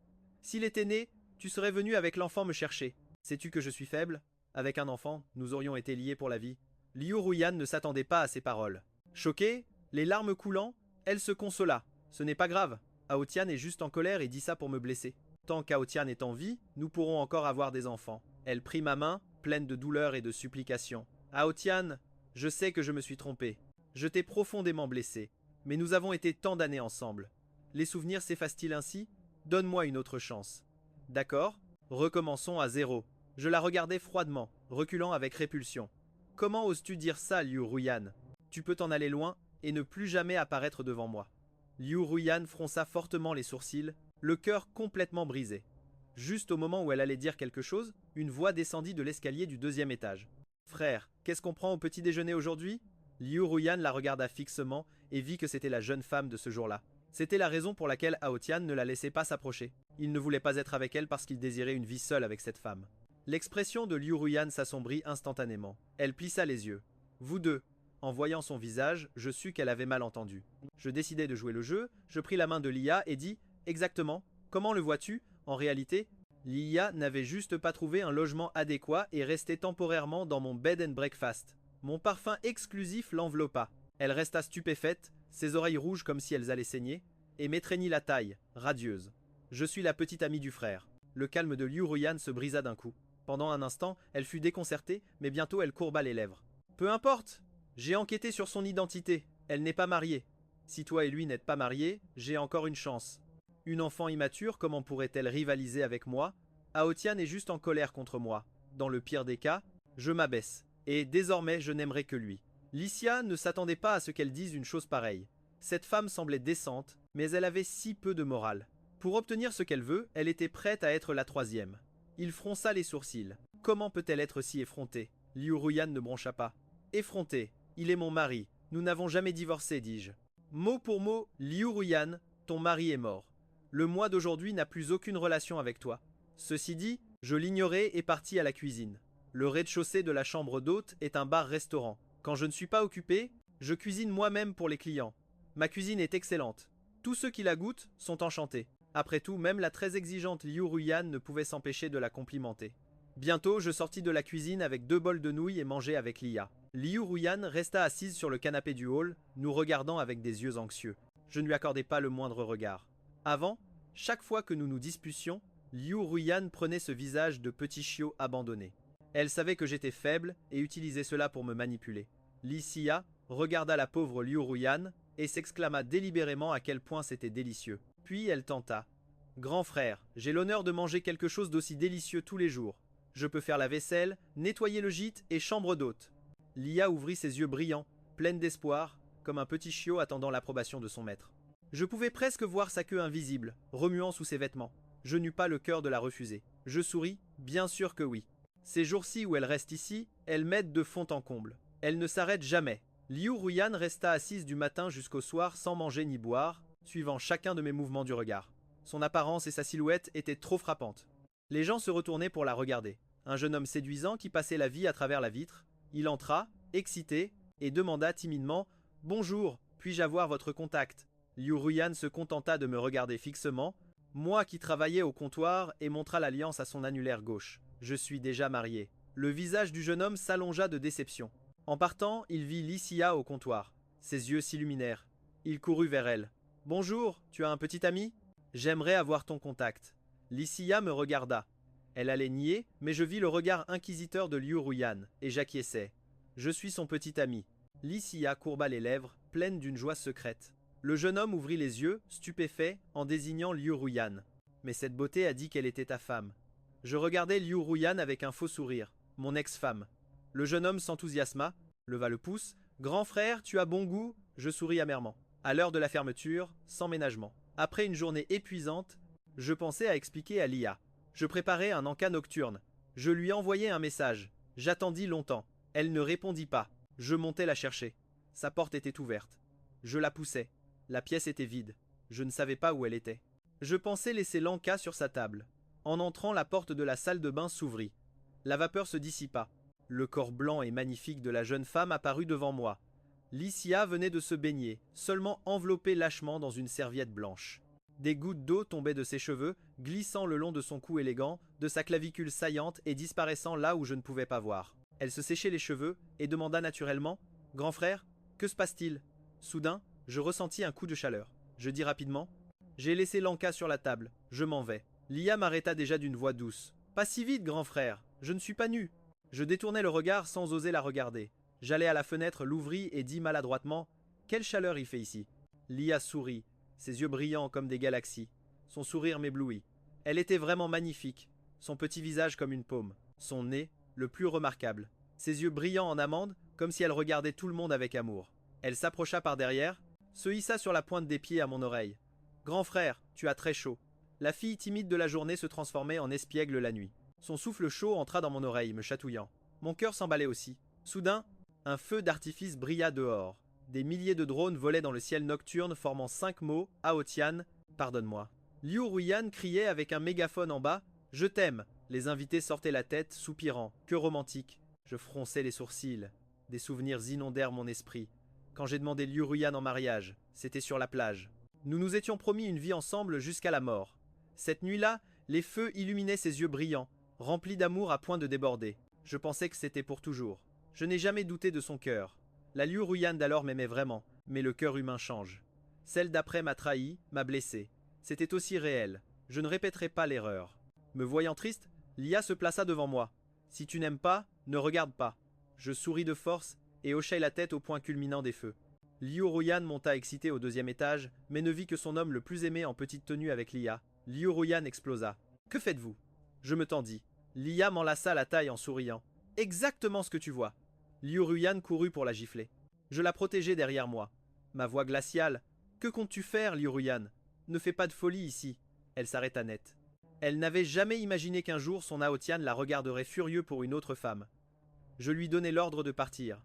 S'il était né, tu serais venu avec l'enfant me chercher. Sais-tu que je suis faible? Avec un enfant, nous aurions été liés pour la vie. Liu Ruyan ne s'attendait pas à ces paroles. Choquée, les larmes coulant, elle se consola. Ce n'est pas grave. Aotian est juste en colère et dit ça pour me blesser. Tant qu'Aotian est en vie, nous pourrons encore avoir des enfants. Elle prit ma main, pleine de douleur et de supplication. Aotian, je sais que je me suis trompée. Je t'ai profondément blessé. Mais nous avons été tant d'années ensemble. Les souvenirs s'effacent-ils ainsi? Donne-moi une autre chance. D'accord? Recommençons à zéro. Je la regardais froidement, reculant avec répulsion. Comment oses-tu dire ça, Liu Ruyan? Tu peux t'en aller loin et ne plus jamais apparaître devant moi. Liu Ruyan fronça fortement les sourcils, le cœur complètement brisé. Juste au moment où elle allait dire quelque chose, une voix descendit de l'escalier du 2e étage. Frère, qu'est-ce qu'on prend au petit déjeuner aujourd'hui? Liu Ruyan la regarda fixement et vit que c'était la jeune femme de ce jour-là. C'était la raison pour laquelle Aotian ne la laissait pas s'approcher. Il ne voulait pas être avec elle parce qu'il désirait une vie seule avec cette femme. L'expression de Liu Ruyan s'assombrit instantanément. Elle plissa les yeux. Vous deux. En voyant son visage, je sus qu'elle avait mal entendu. Je décidai de jouer le jeu, je pris la main de Lia et dis « Exactement, comment le vois-tu? En réalité, Lia n'avait juste pas trouvé un logement adéquat et restait temporairement dans mon bed and breakfast. Mon parfum exclusif l'enveloppa. Elle resta stupéfaite, ses oreilles rouges comme si elles allaient saigner, et m'étreignit la taille, radieuse. Je suis la petite amie du frère. Le calme de Liu Ruyan se brisa d'un coup. Pendant un instant, elle fut déconcertée, mais bientôt elle courba les lèvres. Peu importe! J'ai enquêté sur son identité. Elle n'est pas mariée. Si toi et lui n'êtes pas mariés, j'ai encore une chance. Une enfant immature, comment pourrait-elle rivaliser avec moi? Aotian est juste en colère contre moi. Dans le pire des cas, je m'abaisse. Et désormais, je n'aimerai que lui. Licia ne s'attendait pas à ce qu'elle dise une chose pareille. Cette femme semblait décente, mais elle avait si peu de morale. Pour obtenir ce qu'elle veut, elle était prête à être la troisième. Il fronça les sourcils. Comment peut-elle être si effrontée? Liu Ruyan ne broncha pas. Effrontée. Il est mon mari. Nous n'avons jamais divorcé, dis-je. Mot pour mot, Liu Ruyan, ton mari est mort. Le mois d'aujourd'hui n'a plus aucune relation avec toi. Ceci dit, je l'ignorais et partis à la cuisine. Le rez-de-chaussée de la chambre d'hôte est un bar-restaurant. Quand je ne suis pas occupé, je cuisine moi-même pour les clients. Ma cuisine est excellente. Tous ceux qui la goûtent sont enchantés. Après tout, même la très exigeante Liu Ruyan ne pouvait s'empêcher de la complimenter. Bientôt, je sortis de la cuisine avec 2 bols de nouilles et mangeai avec Lia. Liu Ruyan resta assise sur le canapé du hall, nous regardant avec des yeux anxieux. Je ne lui accordais pas le moindre regard. Avant, chaque fois que nous nous disputions, Liu Ruyan prenait ce visage de petit chiot abandonné. Elle savait que j'étais faible et utilisait cela pour me manipuler. Licia regarda la pauvre Liu Ruyan et s'exclama délibérément à quel point c'était délicieux. Puis elle tenta. « Grand frère, j'ai l'honneur de manger quelque chose d'aussi délicieux tous les jours. Je peux faire la vaisselle, nettoyer le gîte et chambre d'hôte. » Lia ouvrit ses yeux brillants, pleine d'espoir, comme un petit chiot attendant l'approbation de son maître. Je pouvais presque voir sa queue invisible, remuant sous ses vêtements. Je n'eus pas le cœur de la refuser. Je souris, bien sûr que oui. Ces jours-ci où elle reste ici, elle m'aide de fond en comble. Elle ne s'arrête jamais. Liu Ruyan resta assise du matin jusqu'au soir sans manger ni boire, suivant chacun de mes mouvements du regard. Son apparence et sa silhouette étaient trop frappantes. Les gens se retournaient pour la regarder. Un jeune homme séduisant qui passait la vie à travers la vitre. Il entra, excité, et demanda timidement « Bonjour, puis-je avoir votre contact ?» Liu Ruyan se contenta de me regarder fixement, moi qui travaillais au comptoir, et montra l'alliance à son annulaire gauche. Je suis déjà marié. Le visage du jeune homme s'allongea de déception. En partant, il vit Licia au comptoir. Ses yeux s'illuminèrent. Il courut vers elle. « Bonjour, tu as un petit ami? J'aimerais avoir ton contact. » Licia me regarda. Elle allait nier, mais je vis le regard inquisiteur de Liu Ruyan, et j'acquiesçai. Je suis son petit ami. Licia courba les lèvres, pleine d'une joie secrète. Le jeune homme ouvrit les yeux, stupéfait, en désignant Liu Ruyan. Mais cette beauté a dit qu'elle était ta femme. Je regardais Liu Ruyan avec un faux sourire. Mon ex-femme. Le jeune homme s'enthousiasma, leva le pouce. « Grand frère, tu as bon goût ?» Je souris amèrement. À l'heure de la fermeture, sans ménagement. Après une journée épuisante, je pensais à expliquer à Lia. Je préparais un encas nocturne. Je lui envoyai un message. J'attendis longtemps. Elle ne répondit pas. Je montai la chercher. Sa porte était ouverte. Je la poussai. La pièce était vide. Je ne savais pas où elle était. Je pensais laisser Lanka sur sa table. En entrant, la porte de la salle de bain s'ouvrit. La vapeur se dissipa. Le corps blanc et magnifique de la jeune femme apparut devant moi. Licia venait de se baigner, seulement enveloppée lâchement dans une serviette blanche. Des gouttes d'eau tombaient de ses cheveux, glissant le long de son cou élégant, de sa clavicule saillante et disparaissant là où je ne pouvais pas voir. Elle se séchait les cheveux et demanda naturellement « Grand frère, que se passe-t-il » Soudain, je ressentis un coup de chaleur. Je dis rapidement « J'ai laissé Lanka sur la table, je m'en vais. » Lia m'arrêta déjà d'une voix douce. « Pas si vite, grand frère, je ne suis pas nu. » Je détournai le regard sans oser la regarder. J'allai à la fenêtre, l'ouvris et dis maladroitement « Quelle chaleur il fait ici !» Lia sourit, ses yeux brillants comme des galaxies. Son sourire m'éblouit. Elle était vraiment magnifique, son petit visage comme une paume, son nez, le plus remarquable, ses yeux brillants en amande comme si elle regardait tout le monde avec amour. Elle s'approcha par derrière, se hissa sur la pointe des pieds à mon oreille. « Grand frère, tu as très chaud. » La fille timide de la journée se transformait en espiègle la nuit. Son souffle chaud entra dans mon oreille, me chatouillant. Mon cœur s'emballait aussi. Soudain, un feu d'artifice brilla dehors. Des milliers de drones volaient dans le ciel nocturne, formant 5 mots, Aotian, pardonne-moi. Liu Ruyan criait avec un mégaphone en bas, Je t'aime. Les invités sortaient la tête, soupirant. Que romantique. Je fronçais les sourcils. Des souvenirs inondèrent mon esprit. Quand j'ai demandé Liu Ruyan en mariage, c'était sur la plage. Nous nous étions promis une vie ensemble jusqu'à la mort. Cette nuit-là, les feux illuminaient ses yeux brillants, remplis d'amour à point de déborder. Je pensais que c'était pour toujours. Je n'ai jamais douté de son cœur. La Liu Ruyan d'alors m'aimait vraiment, mais le cœur humain change. Celle d'après m'a trahi, m'a blessé. C'était aussi réel. Je ne répéterai pas l'erreur. Me voyant triste, Lia se plaça devant moi. Si tu n'aimes pas, ne regarde pas. Je souris de force et hochai la tête au point culminant des feux. Liu Ruyan monta excité au 2e étage, mais ne vit que son homme le plus aimé en petite tenue avec Lia. Liu Ruyan explosa. Que faites-vous ? Je me tendis. Lia m'enlaça la taille en souriant. Exactement ce que tu vois. Liu Ruyan courut pour la gifler. Je la protégeai derrière moi. Ma voix glaciale. Que comptes-tu faire, Liu Ruyan ? Ne fais pas de folie ici. Elle s'arrêta net. Elle n'avait jamais imaginé qu'un jour son Aotian la regarderait furieux pour une autre femme. Je lui donnai l'ordre de partir.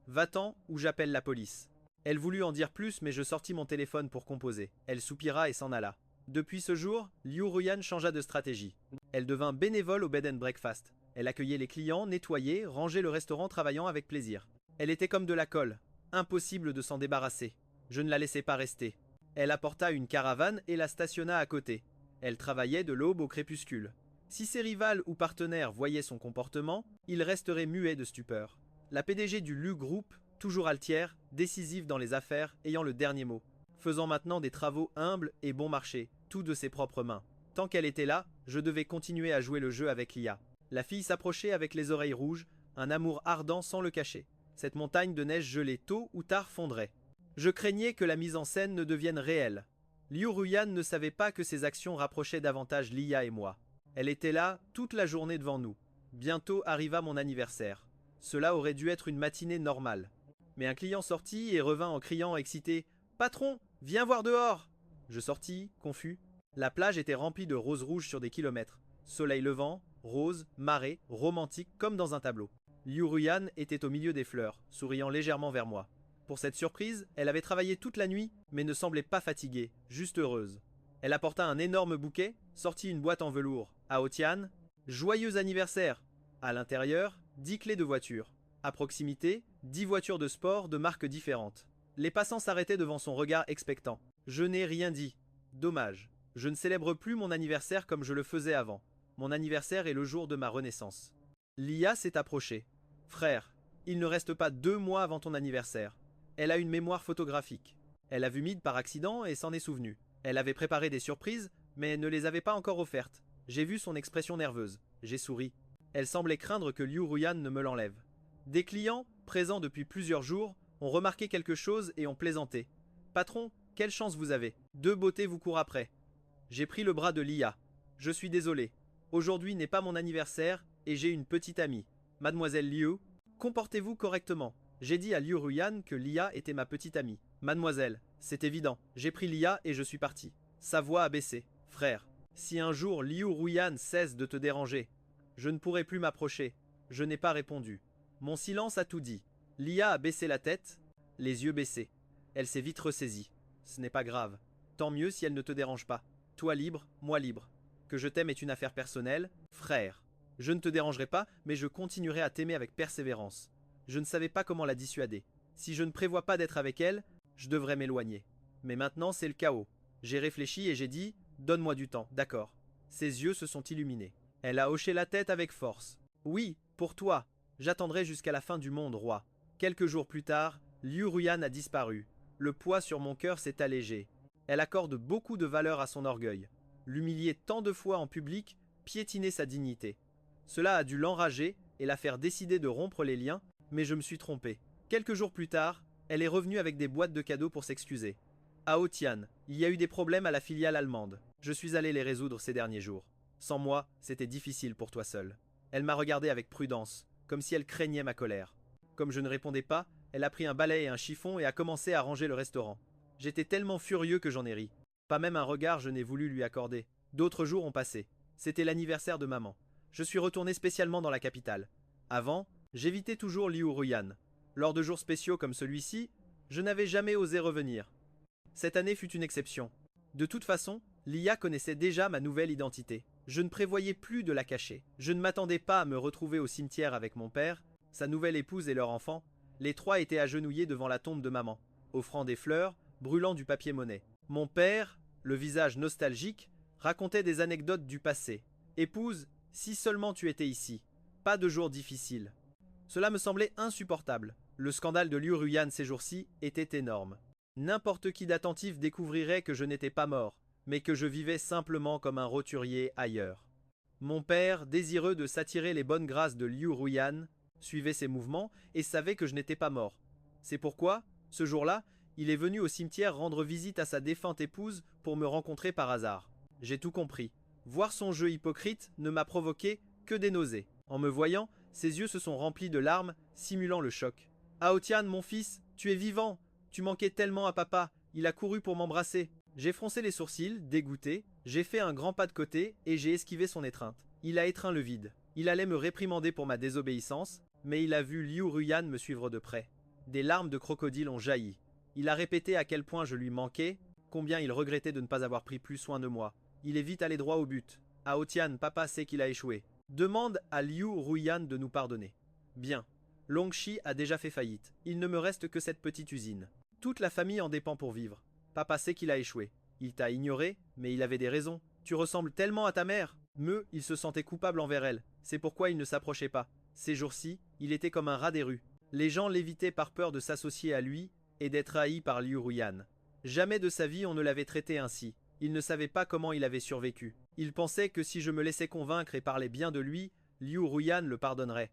Va-t'en ou j'appelle la police. Elle voulut en dire plus, mais je sortis mon téléphone pour composer. Elle soupira et s'en alla. Depuis ce jour, Liu Ruyan changea de stratégie. Elle devint bénévole au bed and breakfast. Elle accueillait les clients, nettoyait, rangeait le restaurant travaillant avec plaisir. Elle était comme de la colle, impossible de s'en débarrasser. Je ne la laissai pas rester. Elle apporta une caravane et la stationna à côté. Elle travaillait de l'aube au crépuscule. Si ses rivales ou partenaires voyaient son comportement, ils resteraient muets de stupeur. La PDG du Lu Group, toujours altière, décisive dans les affaires, ayant le dernier mot, faisant maintenant des travaux humbles et bon marché, tout de ses propres mains. Tant qu'elle était là, je devais continuer à jouer le jeu avec Lia. La fille s'approchait avec les oreilles rouges, un amour ardent sans le cacher. Cette montagne de neige gelée tôt ou tard fondrait. Je craignais que la mise en scène ne devienne réelle. Liu Ruyan ne savait pas que ses actions rapprochaient davantage Lia et moi. Elle était là toute la journée devant nous. Bientôt arriva mon anniversaire. Cela aurait dû être une matinée normale. Mais un client sortit et revint en criant excité « Patron, viens voir dehors !» Je sortis, confus. La plage était remplie de roses rouges sur des kilomètres. Soleil levant, rose, marée, romantique comme dans un tableau. Liu Ruyan était au milieu des fleurs, souriant légèrement vers moi. Pour cette surprise, elle avait travaillé toute la nuit, mais ne semblait pas fatiguée, juste heureuse. Elle apporta un énorme bouquet, sortit une boîte en velours. Aotian, joyeux anniversaire. À l'intérieur, 10 clés de voiture. À proximité, 10 voitures de sport de marques différentes. Les passants s'arrêtaient devant son regard expectant. Je n'ai rien dit. Dommage. Je ne célèbre plus mon anniversaire comme je le faisais avant. Mon anniversaire est le jour de ma renaissance. Lia s'est approchée. Frère, il ne reste pas 2 mois avant ton anniversaire. Elle a une mémoire photographique. Elle a vu Mid par accident et s'en est souvenue. Elle avait préparé des surprises, mais ne les avait pas encore offertes. J'ai vu son expression nerveuse. J'ai souri. Elle semblait craindre que Liu Ruyan ne me l'enlève. Des clients, présents depuis plusieurs jours, ont remarqué quelque chose et ont plaisanté. Patron, quelle chance vous avez. 2 beautés vous courent après. J'ai pris le bras de Lia. Je suis désolé. Aujourd'hui n'est pas mon anniversaire et j'ai une petite amie. Mademoiselle Liu, comportez-vous correctement. J'ai dit à Liu Ruyan que Lia était ma petite amie. Mademoiselle, c'est évident. J'ai pris Lia et je suis parti. Sa voix a baissé. Frère, si un jour Liu Ruyan cesse de te déranger, je ne pourrai plus m'approcher. Je n'ai pas répondu. Mon silence a tout dit. Lia a baissé la tête, les yeux baissés. Elle s'est vite ressaisie. Ce n'est pas grave. Tant mieux si elle ne te dérange pas. Toi libre, moi libre. Que je t'aime est une affaire personnelle, frère. Je ne te dérangerai pas, mais je continuerai à t'aimer avec persévérance. Je ne savais pas comment la dissuader. Si je ne prévois pas d'être avec elle, je devrais m'éloigner. Mais maintenant, c'est le chaos. J'ai réfléchi et j'ai dit, donne-moi du temps, d'accord. Ses yeux se sont illuminés. Elle a hoché la tête avec force. Oui, pour toi. J'attendrai jusqu'à la fin du monde, roi. Quelques jours plus tard, Liu Ruyan a disparu. Le poids sur mon cœur s'est allégé. Elle accorde beaucoup de valeur à son orgueil. L'humilier tant de fois en public, piétiner sa dignité. Cela a dû l'enrager et la faire décider de rompre les liens, mais je me suis trompé. Quelques jours plus tard, elle est revenue avec des boîtes de cadeaux pour s'excuser. À Otian, il y a eu des problèmes à la filiale allemande. Je suis allé les résoudre ces derniers jours. Sans moi, c'était difficile pour toi seul. Elle m'a regardé avec prudence, comme si elle craignait ma colère. Comme je ne répondais pas, elle a pris un balai et un chiffon et a commencé à ranger le restaurant. J'étais tellement furieux que j'en ai ri. Pas même un regard je n'ai voulu lui accorder. D'autres jours ont passé. C'était l'anniversaire de maman. Je suis retourné spécialement dans la capitale. Avant, j'évitais toujours Liu Ruyan. Lors de jours spéciaux comme celui-ci, je n'avais jamais osé revenir. Cette année fut une exception. De toute façon, Lia connaissait déjà ma nouvelle identité. Je ne prévoyais plus de la cacher. Je ne m'attendais pas à me retrouver au cimetière avec mon père, sa nouvelle épouse et leur enfant. Les trois étaient agenouillés devant la tombe de maman, offrant des fleurs, brûlant du papier-monnaie. Mon père, le visage nostalgique, racontait des anecdotes du passé. Épouse, si seulement tu étais ici. Pas de jour difficile. Cela me semblait insupportable. Le scandale de Liu Ruyan ces jours-ci était énorme. N'importe qui d'attentif découvrirait que je n'étais pas mort, mais que je vivais simplement comme un roturier ailleurs. Mon père, désireux de s'attirer les bonnes grâces de Liu Ruyan, suivait ses mouvements et savait que je n'étais pas mort. C'est pourquoi, ce jour-là, il est venu au cimetière rendre visite à sa défunte épouse pour me rencontrer par hasard. J'ai tout compris. Voir son jeu hypocrite ne m'a provoqué que des nausées. En me voyant, ses yeux se sont remplis de larmes, simulant le choc. Aotian, mon fils, tu es vivant. Tu manquais tellement à papa. Il a couru pour m'embrasser. J'ai froncé les sourcils, dégoûté. J'ai fait un grand pas de côté et j'ai esquivé son étreinte. Il a étreint le vide. Il allait me réprimander pour ma désobéissance, mais il a vu Liu Ruyan me suivre de près. Des larmes de crocodile ont jailli. Il a répété à quel point je lui manquais, combien il regrettait de ne pas avoir pris plus soin de moi. Il est vite allé droit au but. Aotian, papa sait qu'il a échoué. Demande à Liu Ruyan de nous pardonner. Bien. Longxi a déjà fait faillite. Il ne me reste que cette petite usine. Toute la famille en dépend pour vivre. Papa sait qu'il a échoué. Il t'a ignoré, mais il avait des raisons. Tu ressembles tellement à ta mère. Il se sentait coupable envers elle. C'est pourquoi il ne s'approchait pas. Ces jours-ci, il était comme un rat des rues. Les gens l'évitaient par peur de s'associer à lui et d'être haï par Liu Ruyan. Jamais de sa vie on ne l'avait traité ainsi. Il ne savait pas comment il avait survécu. Il pensait que si je me laissais convaincre et parlais bien de lui, Liu Ruyan le pardonnerait.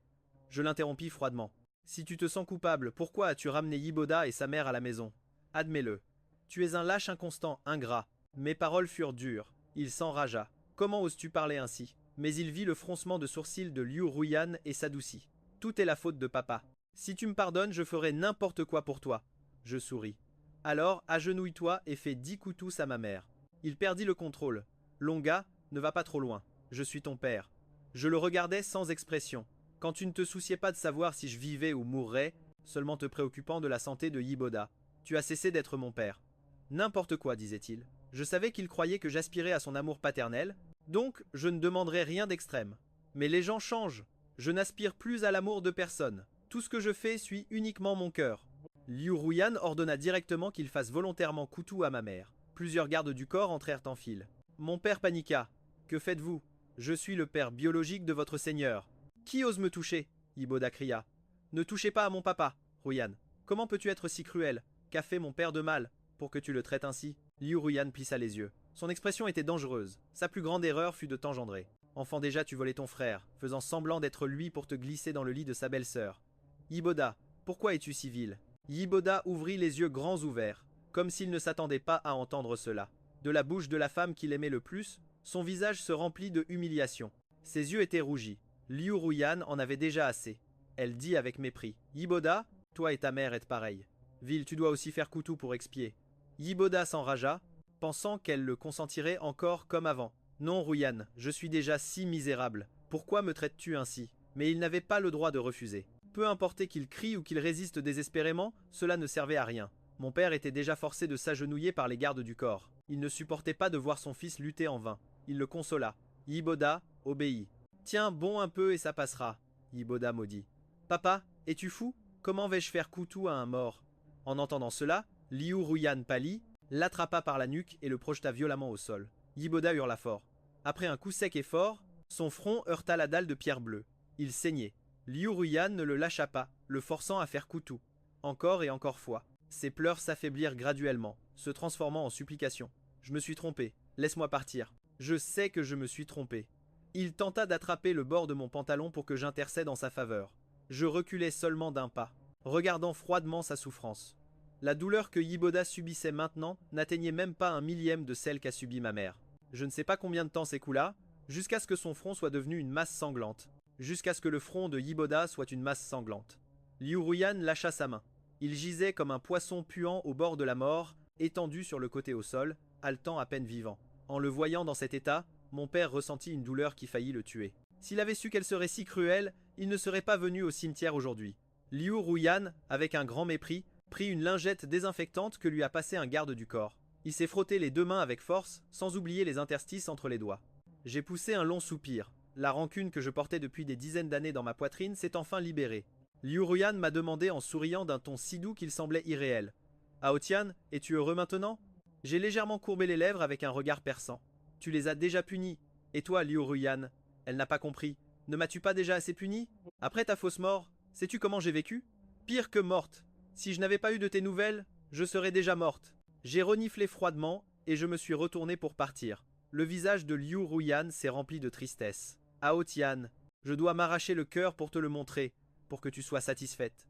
Je l'interrompis froidement. Si tu te sens coupable, pourquoi as-tu ramené Yiboda et sa mère à la maison? Admets-le. Tu es un lâche inconstant, ingrat. Mes paroles furent dures. Il s'enragea. Comment oses-tu parler ainsi? Mais il vit le froncement de sourcils de Liu Ruyan et s'adoucit. Tout est la faute de papa. Si tu me pardonnes, je ferai n'importe quoi pour toi. Je souris. Alors, agenouille-toi et fais 10 coups tous à ma mère. Il perdit le contrôle. Longa, ne va pas trop loin. Je suis ton père. Je le regardais sans expression. Quand tu ne te souciais pas de savoir si je vivais ou mourrais, seulement te préoccupant de la santé de Yiboda, tu as cessé d'être mon père. N'importe quoi, disait-il. Je savais qu'il croyait que j'aspirais à son amour paternel, donc je ne demanderais rien d'extrême. Mais les gens changent. Je n'aspire plus à l'amour de personne. Tout ce que je fais suit uniquement mon cœur. Liu Ruyan ordonna directement qu'il fasse volontairement coutou à ma mère. Plusieurs gardes du corps entrèrent en file. Mon père paniqua. Que faites-vous? Je suis le père biologique de votre seigneur. Qui ose me toucher? Yiboda cria. Ne touchez pas à mon papa, Ruyan. Comment peux-tu être si cruel? Qu'a fait mon père de mal pour que tu le traites ainsi? Liu Ruyan plissa les yeux. Son expression était dangereuse. Sa plus grande erreur fut de t'engendrer. Enfant déjà, tu volais ton frère, faisant semblant d'être lui pour te glisser dans le lit de sa belle-sœur. Yiboda, pourquoi es-tu si vil? Yiboda ouvrit les yeux grands ouverts, comme s'il ne s'attendait pas à entendre cela. De la bouche de la femme qu'il aimait le plus, son visage se remplit de humiliation. Ses yeux étaient rougis. Liu Ruyan en avait déjà assez. Elle dit avec mépris. Yiboda, toi et ta mère êtes pareils. Ville, tu dois aussi faire coutou pour expier. Yiboda s'enragea, pensant qu'elle le consentirait encore comme avant. Non, Ruyan, je suis déjà si misérable. Pourquoi me traites-tu ainsi? Mais il n'avait pas le droit de refuser. Peu importait qu'il crie ou qu'il résiste désespérément, cela ne servait à rien. Mon père était déjà forcé de s'agenouiller par les gardes du corps. Il ne supportait pas de voir son fils lutter en vain. Il le consola. Yiboda obéit. Tiens bon un peu et ça passera. Yiboda maudit. Papa, es-tu fou? Comment vais-je faire coutou à un mort? En entendant cela, Liu Ruyan pâlit, l'attrapa par la nuque et le projeta violemment au sol. Yiboda hurla fort. Après un coup sec et fort, son front heurta la dalle de pierre bleue. Il saignait. Liu Ruyan ne le lâcha pas, le forçant à faire coutou. Encore et encore fois. Ses pleurs s'affaiblirent graduellement, se transformant en supplications. Je me suis trompé, laisse-moi partir. Je sais que je me suis trompé. Il tenta d'attraper le bord de mon pantalon pour que j'intercède en sa faveur. Je reculai seulement d'un pas, regardant froidement sa souffrance. La douleur que Yiboda subissait maintenant n'atteignait même pas un millième de celle qu'a subie ma mère. Je ne sais pas combien de temps s'écoula, jusqu'à ce que son front soit devenu une masse sanglante. Jusqu'à ce que le front de Yiboda soit une masse sanglante. Liu Ruyan lâcha sa main. Il gisait comme un poisson puant au bord de la mort, étendu sur le côté au sol, haletant à peine vivant. En le voyant dans cet état, mon père ressentit une douleur qui faillit le tuer. S'il avait su qu'elle serait si cruelle, il ne serait pas venu au cimetière aujourd'hui. Liu Ruyan, avec un grand mépris, prit une lingette désinfectante que lui a passée un garde du corps. Il s'est frotté les 2 mains avec force, sans oublier les interstices entre les doigts. J'ai poussé un long soupir. La rancune que je portais depuis des dizaines d'années dans ma poitrine s'est enfin libérée. Liu Ruyan m'a demandé en souriant d'un ton si doux qu'il semblait irréel. Aotian, es-tu heureux maintenant? J'ai légèrement courbé les lèvres avec un regard perçant. Tu les as déjà punis. Et toi, Liu Ruyan? Elle n'a pas compris. Ne m'as-tu pas déjà assez puni? Après ta fausse mort, sais-tu comment j'ai vécu? Pire que morte. Si je n'avais pas eu de tes nouvelles, je serais déjà morte. J'ai reniflé froidement et je me suis retourné pour partir. Le visage de Liu Ruyan s'est rempli de tristesse. Aotian, je dois m'arracher le cœur pour te le montrer, pour que tu sois satisfaite.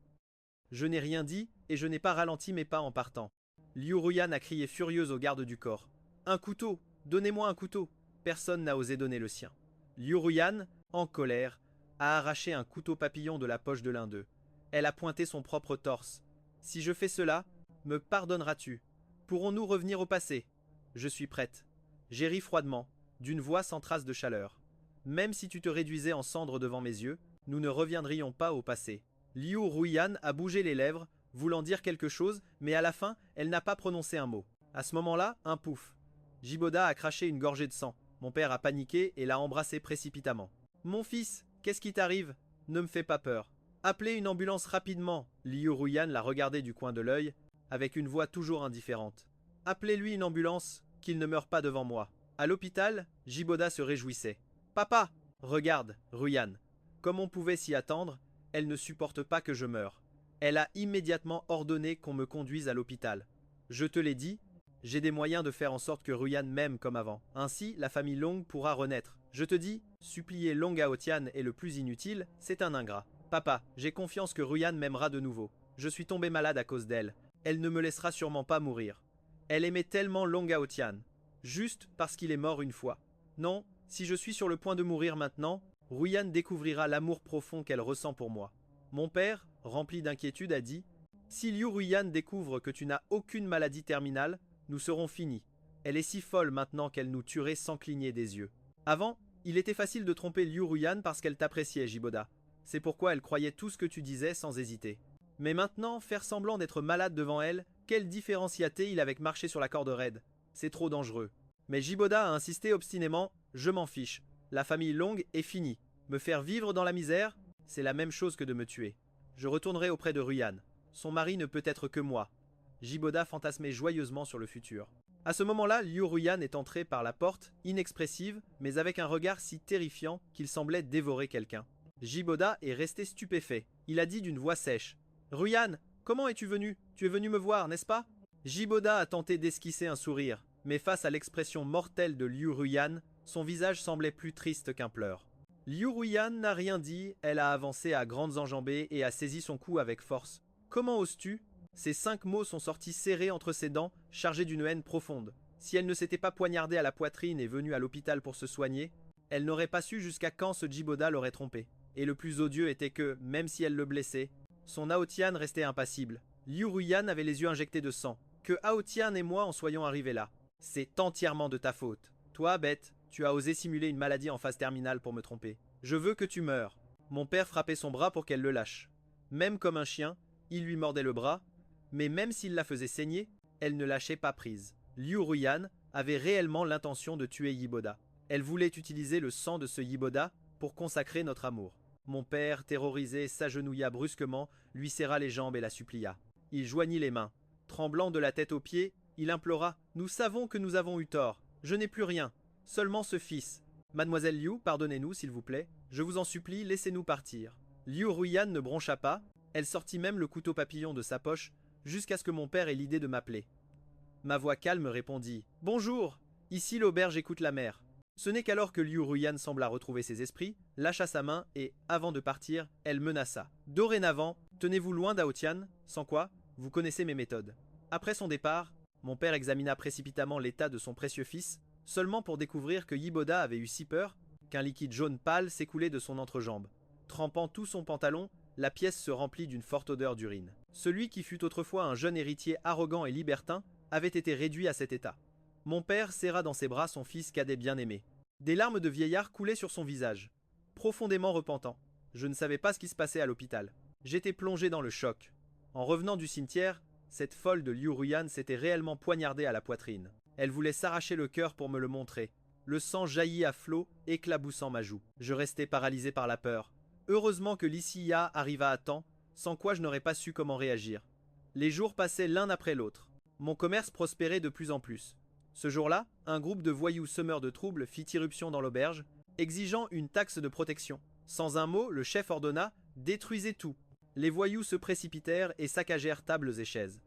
Je n'ai rien dit et je n'ai pas ralenti mes pas en partant. Liu Ruyan a crié furieuse au garde du corps. Un couteau, donnez-moi un couteau. Personne n'a osé donner le sien. Liu Ruyan, en colère, a arraché un couteau papillon de la poche de l'un d'eux. Elle a pointé son propre torse. Si je fais cela, me pardonneras-tu? Pourrons-nous revenir au passé? Je suis prête. J'ai ri froidement, d'une voix sans trace de chaleur. Même si tu te réduisais en cendres devant mes yeux, nous ne reviendrions pas au passé. Liu Ruyan a bougé les lèvres, voulant dire quelque chose, mais à la fin, elle n'a pas prononcé un mot. À ce moment-là, un pouf. Yiboda a craché une gorgée de sang. Mon père a paniqué et l'a embrassé précipitamment. Mon fils, qu'est-ce qui t'arrive? Ne me fais pas peur. Appelez une ambulance rapidement. Liu Ruyan l'a regardé du coin de l'œil, avec une voix toujours indifférente. Appelez-lui une ambulance, qu'il ne meure pas devant moi. À l'hôpital, Yiboda se réjouissait. Papa! Regarde, Ruyan. Comme on pouvait s'y attendre, elle ne supporte pas que je meure. Elle a immédiatement ordonné qu'on me conduise à l'hôpital. Je te l'ai dit, j'ai des moyens de faire en sorte que Ruyan m'aime comme avant. Ainsi, la famille Long pourra renaître. Je te dis, supplier Long Aotian est le plus inutile, c'est un ingrat. Papa, j'ai confiance que Ruyan m'aimera de nouveau. Je suis tombé malade à cause d'elle. Elle ne me laissera sûrement pas mourir. Elle aimait tellement Long Aotian, juste parce qu'il est mort une fois. Non, si je suis sur le point de mourir maintenant, Ruyan découvrira l'amour profond qu'elle ressent pour moi. Mon père, rempli d'inquiétude, a dit « Si Liu Ruyan découvre que tu n'as aucune maladie terminale, nous serons finis. Elle est si folle maintenant qu'elle nous tuerait sans cligner des yeux. » Avant, il était facile de tromper Liu Ruyan parce qu'elle t'appréciait, Yiboda. C'est pourquoi elle croyait tout ce que tu disais sans hésiter. Mais maintenant, faire semblant d'être malade devant elle, quelle différence y a-t-il avec marcher sur la corde raide? C'est trop dangereux. Mais Yiboda a insisté obstinément « Je m'en fiche. La famille Long est finie. Me faire vivre dans la misère, c'est la même chose que de me tuer. Je retournerai auprès de Ruyan. Son mari ne peut être que moi. » Yiboda fantasmait joyeusement sur le futur. À ce moment-là, Liu Ruyan est entré par la porte, inexpressive, mais avec un regard si terrifiant qu'il semblait dévorer quelqu'un. Yiboda est resté stupéfait. Il a dit d'une voix sèche « Ruyan, comment es-tu venu? Tu es venu me voir, n'est-ce pas ?» Yiboda a tenté d'esquisser un sourire, mais face à l'expression mortelle de Liu Ruyan, son visage semblait plus triste qu'un pleur. Liu Ruyan n'a rien dit, elle a avancé à grandes enjambées et a saisi son cou avec force. « Comment oses-tu » Ces 5 mots sont sortis serrés entre ses dents, chargés d'une haine profonde. Si elle ne s'était pas poignardée à la poitrine et venue à l'hôpital pour se soigner, elle n'aurait pas su jusqu'à quand ce Yiboda l'aurait trompée. Et le plus odieux était que, même si elle le blessait, son Aotian restait impassible. Liu Ruyan avait les yeux injectés de sang. Que Aotian et moi en soyons arrivés là. C'est entièrement de ta faute. Toi, bête, tu as osé simuler une maladie en phase terminale pour me tromper. Je veux que tu meures. Mon père frappait son bras pour qu'elle le lâche. Même comme un chien, il lui mordait le bras, Mais même s'il la faisait saigner, elle ne lâchait pas prise. Liu Ruyan avait réellement l'intention de tuer Yiboda. Elle voulait utiliser le sang de ce Yiboda pour consacrer notre amour. Mon père, terrorisé, s'agenouilla brusquement, lui serra les jambes et la supplia. Il joignit les mains. Tremblant de la tête aux pieds, il implora « Nous savons que nous avons eu tort. Je n'ai plus rien. Seulement ce fils. Mademoiselle Liu, pardonnez-nous, s'il vous plaît. Je vous en supplie, laissez-nous partir. » Liu Ruyan ne broncha pas. Elle sortit même le couteau papillon de sa poche, jusqu'à ce que mon père ait l'idée de m'appeler. Ma voix calme répondit « Bonjour. Ici l'auberge écoute la mer. » Ce n'est qu'alors que Liu Ruyan sembla retrouver ses esprits, lâcha sa main et, avant de partir, elle menaça. Dorénavant, tenez-vous loin d'Aotian, sans quoi, vous connaissez mes méthodes. Après son départ, mon père examina précipitamment l'état de son précieux fils, seulement pour découvrir que Yiboda avait eu si peur qu'un liquide jaune pâle s'écoulait de son entrejambe. Trempant tout son pantalon, la pièce se remplit d'une forte odeur d'urine. Celui qui fut autrefois un jeune héritier arrogant et libertin avait été réduit à cet état. Mon père serra dans ses bras son fils cadet bien-aimé. Des larmes de vieillard coulaient sur son visage. Profondément repentant, je ne savais pas ce qui se passait à l'hôpital. J'étais plongé dans le choc. En revenant du cimetière, cette folle de Liu Ruyan s'était réellement poignardée à la poitrine. Elle voulait s'arracher le cœur pour me le montrer. Le sang jaillit à flots, éclaboussant ma joue. Je restais paralysé par la peur. Heureusement que Licia arriva à temps, sans quoi je n'aurais pas su comment réagir. Les jours passaient l'un après l'autre. Mon commerce prospérait de plus en plus. Ce jour-là, un groupe de voyous semeurs de troubles fit irruption dans l'auberge, exigeant une taxe de protection. Sans un mot, le chef ordonna « Détruisez tout ». Les voyous se précipitèrent et saccagèrent tables et chaises.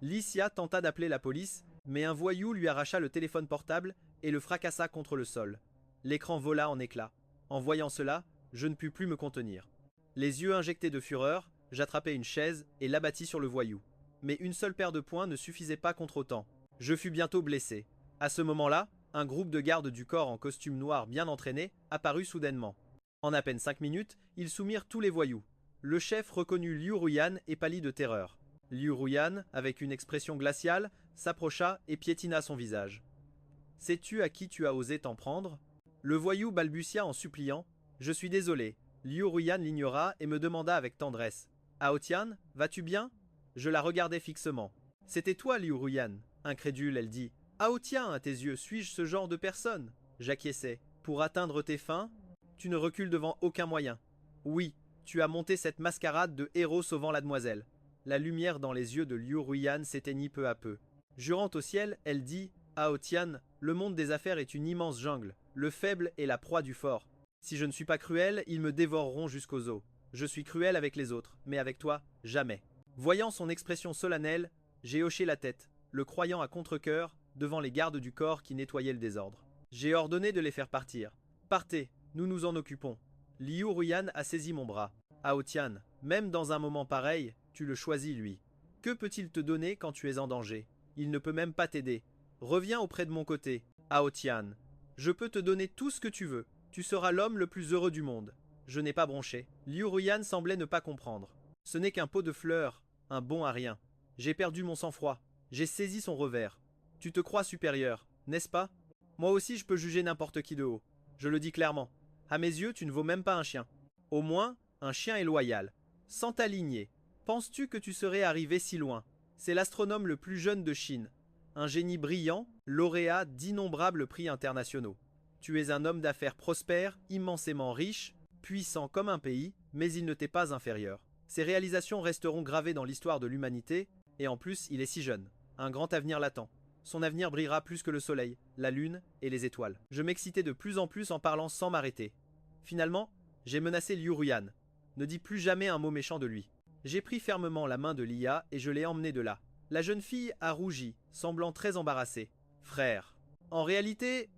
Licia tenta d'appeler la police, mais un voyou lui arracha le téléphone portable et le fracassa contre le sol. L'écran vola en éclats. En voyant cela, je ne pus plus me contenir. Les yeux injectés de fureur, j'attrapai une chaise et l'abattis sur le voyou. Mais une seule paire de poings ne suffisait pas contre autant. Je fus bientôt blessé. À ce moment-là, un groupe de gardes du corps en costume noir bien entraîné apparut soudainement. En à peine 5 minutes, ils soumirent tous les voyous. Le chef reconnut Liu Ruyan et pâlit de terreur. Liu Ruyan, avec une expression glaciale, s'approcha et piétina son visage. « Sais-tu à qui tu as osé t'en prendre ?» Le voyou balbutia en suppliant. « Je suis désolé. » Liu Ruyan l'ignora et me demanda avec tendresse. « Aotian, vas-tu bien ?» Je la regardai fixement. « C'était toi, Liu Ruyan. » Incrédule, elle dit. « Aotian, à tes yeux, suis-je ce genre de personne ?» J'acquiesçai. « Pour atteindre tes fins, tu ne recules devant aucun moyen. Oui, tu as monté cette mascarade de héros sauvant la demoiselle. » La lumière dans les yeux de Liu Ruyan s'éteignit peu à peu. Jurant au ciel, elle dit « Aotian, le monde des affaires est une immense jungle. Le faible est la proie du fort. Si je ne suis pas cruel, ils me dévoreront jusqu'aux os. Je suis cruel avec les autres, mais avec toi, jamais. » Voyant son expression solennelle, j'ai hoché la tête, le croyant à contre-cœur, devant les gardes du corps qui nettoyaient le désordre. J'ai ordonné de les faire partir. « Partez, nous nous en occupons. » Liu Ruyan a saisi mon bras. « Aotian, même dans un moment pareil, tu le choisis lui. Que peut-il te donner quand tu es en danger? Il ne peut même pas t'aider. Reviens auprès de mon côté. Aotian, je peux te donner tout ce que tu veux. Tu seras l'homme le plus heureux du monde. » Je n'ai pas bronché. Liu Ruyan semblait ne pas comprendre. Ce n'est qu'un pot de fleurs, un bon à rien. J'ai perdu mon sang-froid. J'ai saisi son revers. Tu te crois supérieur, n'est-ce pas? Moi aussi je peux juger n'importe qui de haut. Je le dis clairement. À mes yeux, tu ne vaux même pas un chien. Au moins, un chien est loyal. Sans t'aligner. Penses-tu que tu serais arrivé si loin? C'est l'astronome le plus jeune de Chine. Un génie brillant, lauréat d'innombrables prix internationaux. Tu es un homme d'affaires prospère, immensément riche, puissant comme un pays, mais il ne t'est pas inférieur. Ses réalisations resteront gravées dans l'histoire de l'humanité, et en plus, il est si jeune. Un grand avenir l'attend. Son avenir brillera plus que le soleil, la lune et les étoiles. Je m'excitais de plus en plus en parlant sans m'arrêter. Finalement, j'ai menacé Liu Ruyan. Ne dis plus jamais un mot méchant de lui. J'ai pris fermement la main de Lia et je l'ai emmenée de là. La jeune fille a rougi, semblant très embarrassée. « Frère, en réalité,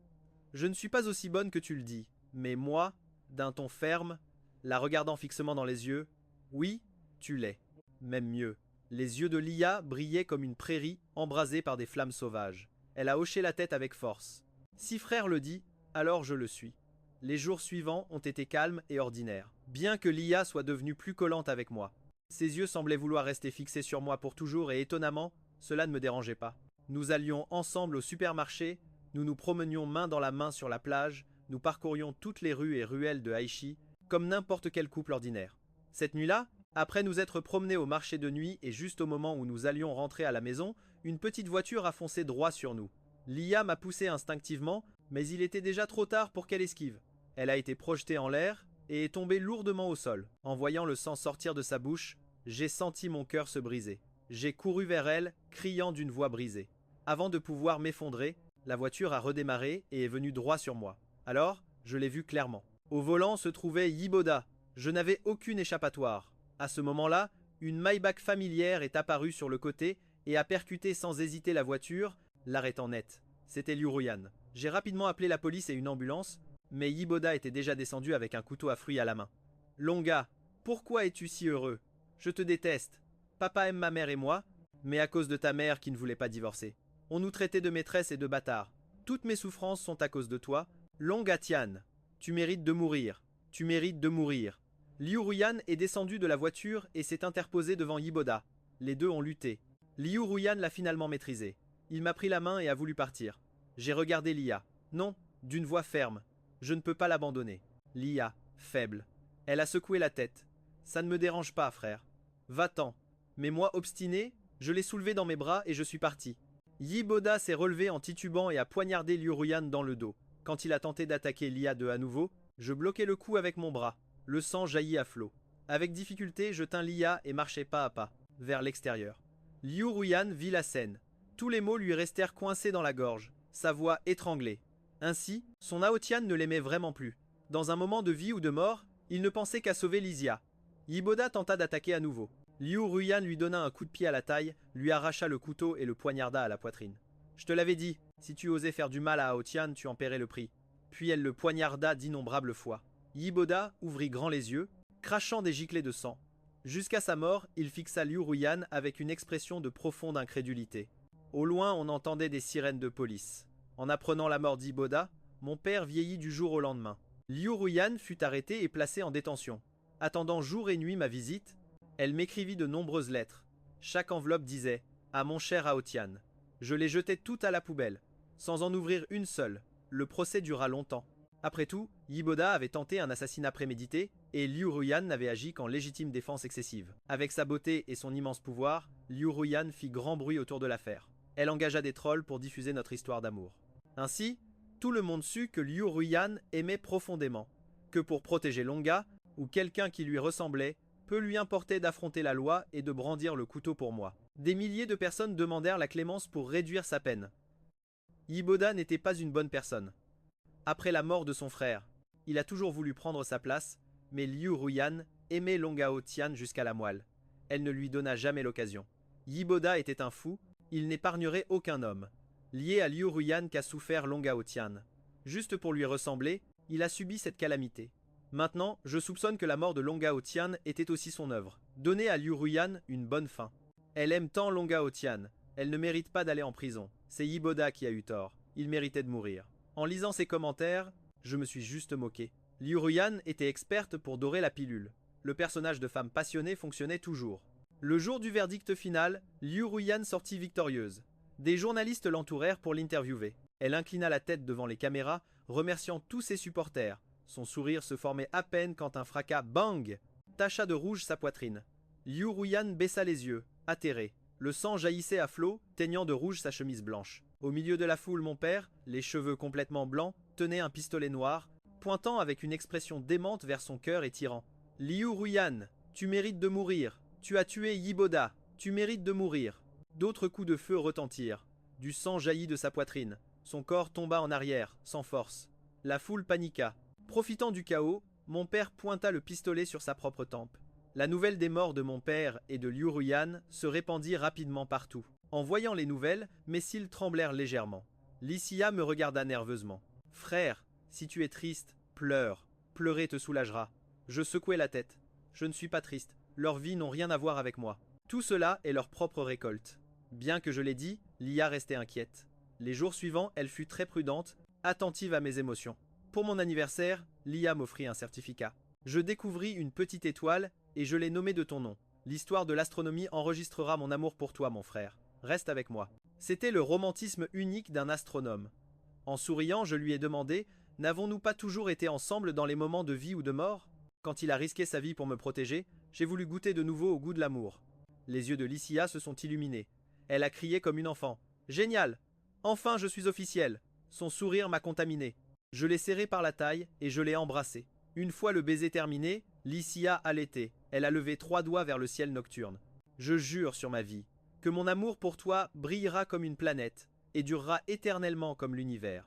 je ne suis pas aussi bonne que tu le dis, mais moi, d'un ton ferme, la regardant fixement dans les yeux, oui, tu l'es. Même mieux. » Les yeux de Lia brillaient comme une prairie embrasée par des flammes sauvages. Elle a hoché la tête avec force. Si frère le dit, alors je le suis. Les jours suivants ont été calmes et ordinaires, bien que Lia soit devenue plus collante avec moi. Ses yeux semblaient vouloir rester fixés sur moi pour toujours et étonnamment, cela ne me dérangeait pas. Nous allions ensemble au supermarché, nous nous promenions main dans la main sur la plage, nous parcourions toutes les rues et ruelles de Aichi, comme n'importe quel couple ordinaire. Cette nuit-là, Après nous être promenés au marché de nuit et juste au moment où nous allions rentrer à la maison, une petite voiture a foncé droit sur nous. Lia m'a poussé instinctivement, mais il était déjà trop tard pour qu'elle esquive. Elle a été projetée en l'air et est tombée lourdement au sol. En voyant le sang sortir de sa bouche, j'ai senti mon cœur se briser. J'ai couru vers elle, criant d'une voix brisée. Avant de pouvoir m'effondrer, la voiture a redémarré et est venue droit sur moi. Alors, je l'ai vue clairement. Au volant se trouvait Yiboda. Je n'avais aucune échappatoire. À ce moment-là, une Maybach familière est apparue sur le côté et a percuté sans hésiter la voiture, l'arrêtant net. C'était Liu Ruyan. J'ai rapidement appelé la police et une ambulance, mais Yiboda était déjà descendu avec un couteau à fruits à la main. Longa, pourquoi es-tu si heureux? Je te déteste. Papa aime ma mère et moi, mais à cause de ta mère qui ne voulait pas divorcer. On nous traitait de maîtresse et de bâtard. Toutes mes souffrances sont à cause de toi. Longa Tian, tu mérites de mourir. Tu mérites de mourir. Liu Ruyan est descendu de la voiture et s'est interposé devant Yiboda. Les deux ont lutté. Liu Ruyan l'a finalement maîtrisé. Il m'a pris la main et a voulu partir. J'ai regardé Lia. Non, d'une voix ferme. Je ne peux pas l'abandonner. Lia, faible. Elle a secoué la tête. Ça ne me dérange pas, frère. Va-t'en. Mais moi, obstiné, je l'ai soulevé dans mes bras et je suis parti. Yiboda s'est relevé en titubant et a poignardé Liu Ruyan dans le dos. Quand il a tenté d'attaquer Lia à nouveau, je bloquai le coup avec mon bras. Le sang jaillit à flot. Avec difficulté, je tins Lia et marchai pas à pas, vers l'extérieur. Liu Ruyan vit la scène. Tous les mots lui restèrent coincés dans la gorge, sa voix étranglée. Ainsi, son Aotian ne l'aimait vraiment plus. Dans un moment de vie ou de mort, il ne pensait qu'à sauver Lysia. Yiboda tenta d'attaquer à nouveau. Liu Ruyan lui donna un coup de pied à la taille, lui arracha le couteau et le poignarda à la poitrine. Je te l'avais dit, si tu osais faire du mal à Aotian, tu en paierais le prix. Puis elle le poignarda d'innombrables fois. Yiboda ouvrit grand les yeux, crachant des giclées de sang. Jusqu'à sa mort, il fixa Liu Ruyan avec une expression de profonde incrédulité. Au loin, on entendait des sirènes de police. En apprenant la mort d'Yiboda, mon père vieillit du jour au lendemain. Liu Ruyan fut arrêté et placé en détention. Attendant jour et nuit ma visite, elle m'écrivit de nombreuses lettres. Chaque enveloppe disait « À mon cher Aotian ». Je les jetai toutes à la poubelle, sans en ouvrir une seule. Le procès dura longtemps. Après tout, Yiboda avait tenté un assassinat prémédité et Liu Ruyan n'avait agi qu'en légitime défense excessive. Avec sa beauté et son immense pouvoir, Liu Ruyan fit grand bruit autour de l'affaire. Elle engagea des trolls pour diffuser notre histoire d'amour. Ainsi, tout le monde sut que Liu Ruyan aimait profondément, que pour protéger Longa, ou quelqu'un qui lui ressemblait, peu lui importait d'affronter la loi et de brandir le couteau pour moi. Des milliers de personnes demandèrent la clémence pour réduire sa peine. Yiboda n'était pas une bonne personne. Après la mort de son frère, il a toujours voulu prendre sa place, mais Liu Ruyan aimait Longa Aotian jusqu'à la moelle. Elle ne lui donna jamais l'occasion. Yiboda était un fou, il n'épargnerait aucun homme. Lié à Liu Ruyan qu'a souffert Longa Aotian. Juste pour lui ressembler, il a subi cette calamité. Maintenant, je soupçonne que la mort de Longa Aotian était aussi son œuvre. Donner à Liu Ruyan une bonne fin. Elle aime tant Longa Aotian, elle ne mérite pas d'aller en prison. C'est Yiboda qui a eu tort, il méritait de mourir. En lisant ses commentaires, je me suis juste moqué. Liu Ruyan était experte pour dorer la pilule. Le personnage de femme passionnée fonctionnait toujours. Le jour du verdict final, Liu Ruyan sortit victorieuse. Des journalistes l'entourèrent pour l'interviewer. Elle inclina la tête devant les caméras, remerciant tous ses supporters. Son sourire se formait à peine quand un fracas bang tacha de rouge sa poitrine. Liu Ruyan baissa les yeux, atterré. Le sang jaillissait à flots, teignant de rouge sa chemise blanche. Au milieu de la foule, mon père, les cheveux complètement blancs, tenait un pistolet noir, pointant avec une expression démente vers son cœur et tirant. « Liu Ruyan, tu mérites de mourir. Tu as tué Yiboda. Tu mérites de mourir. » D'autres coups de feu retentirent. Du sang jaillit de sa poitrine. Son corps tomba en arrière, sans force. La foule paniqua. Profitant du chaos, mon père pointa le pistolet sur sa propre tempe. La nouvelle des morts de mon père et de Liu Ruyan se répandit rapidement partout. En voyant les nouvelles, mes cils tremblèrent légèrement. Lycia me regarda nerveusement. « Frère, si tu es triste, pleure. Pleurer te soulagera. » Je secouai la tête. Je ne suis pas triste. Leurs vies n'ont rien à voir avec moi. Tout cela est leur propre récolte. Bien que je l'ai dit, Lia restait inquiète. Les jours suivants, elle fut très prudente, attentive à mes émotions. Pour mon anniversaire, Lia m'offrit un certificat. Je découvris une petite étoile et je l'ai nommée de ton nom. L'histoire de l'astronomie enregistrera mon amour pour toi, mon frère. Reste avec moi. C'était le romantisme unique d'un astronome. En souriant, je lui ai demandé « N'avons-nous pas toujours été ensemble dans les moments de vie ou de mort ?» Quand il a risqué sa vie pour me protéger, j'ai voulu goûter de nouveau au goût de l'amour. Les yeux de Lycia se sont illuminés. Elle a crié comme une enfant. Génial! Enfin je suis officiel. Son sourire m'a contaminé. Je l'ai serré par la taille et je l'ai embrassé. Une fois le baiser terminé, Lycia allaitait. Elle a levé 3 doigts vers le ciel nocturne. Je jure sur ma vie que mon amour pour toi brillera comme une planète et durera éternellement comme l'univers.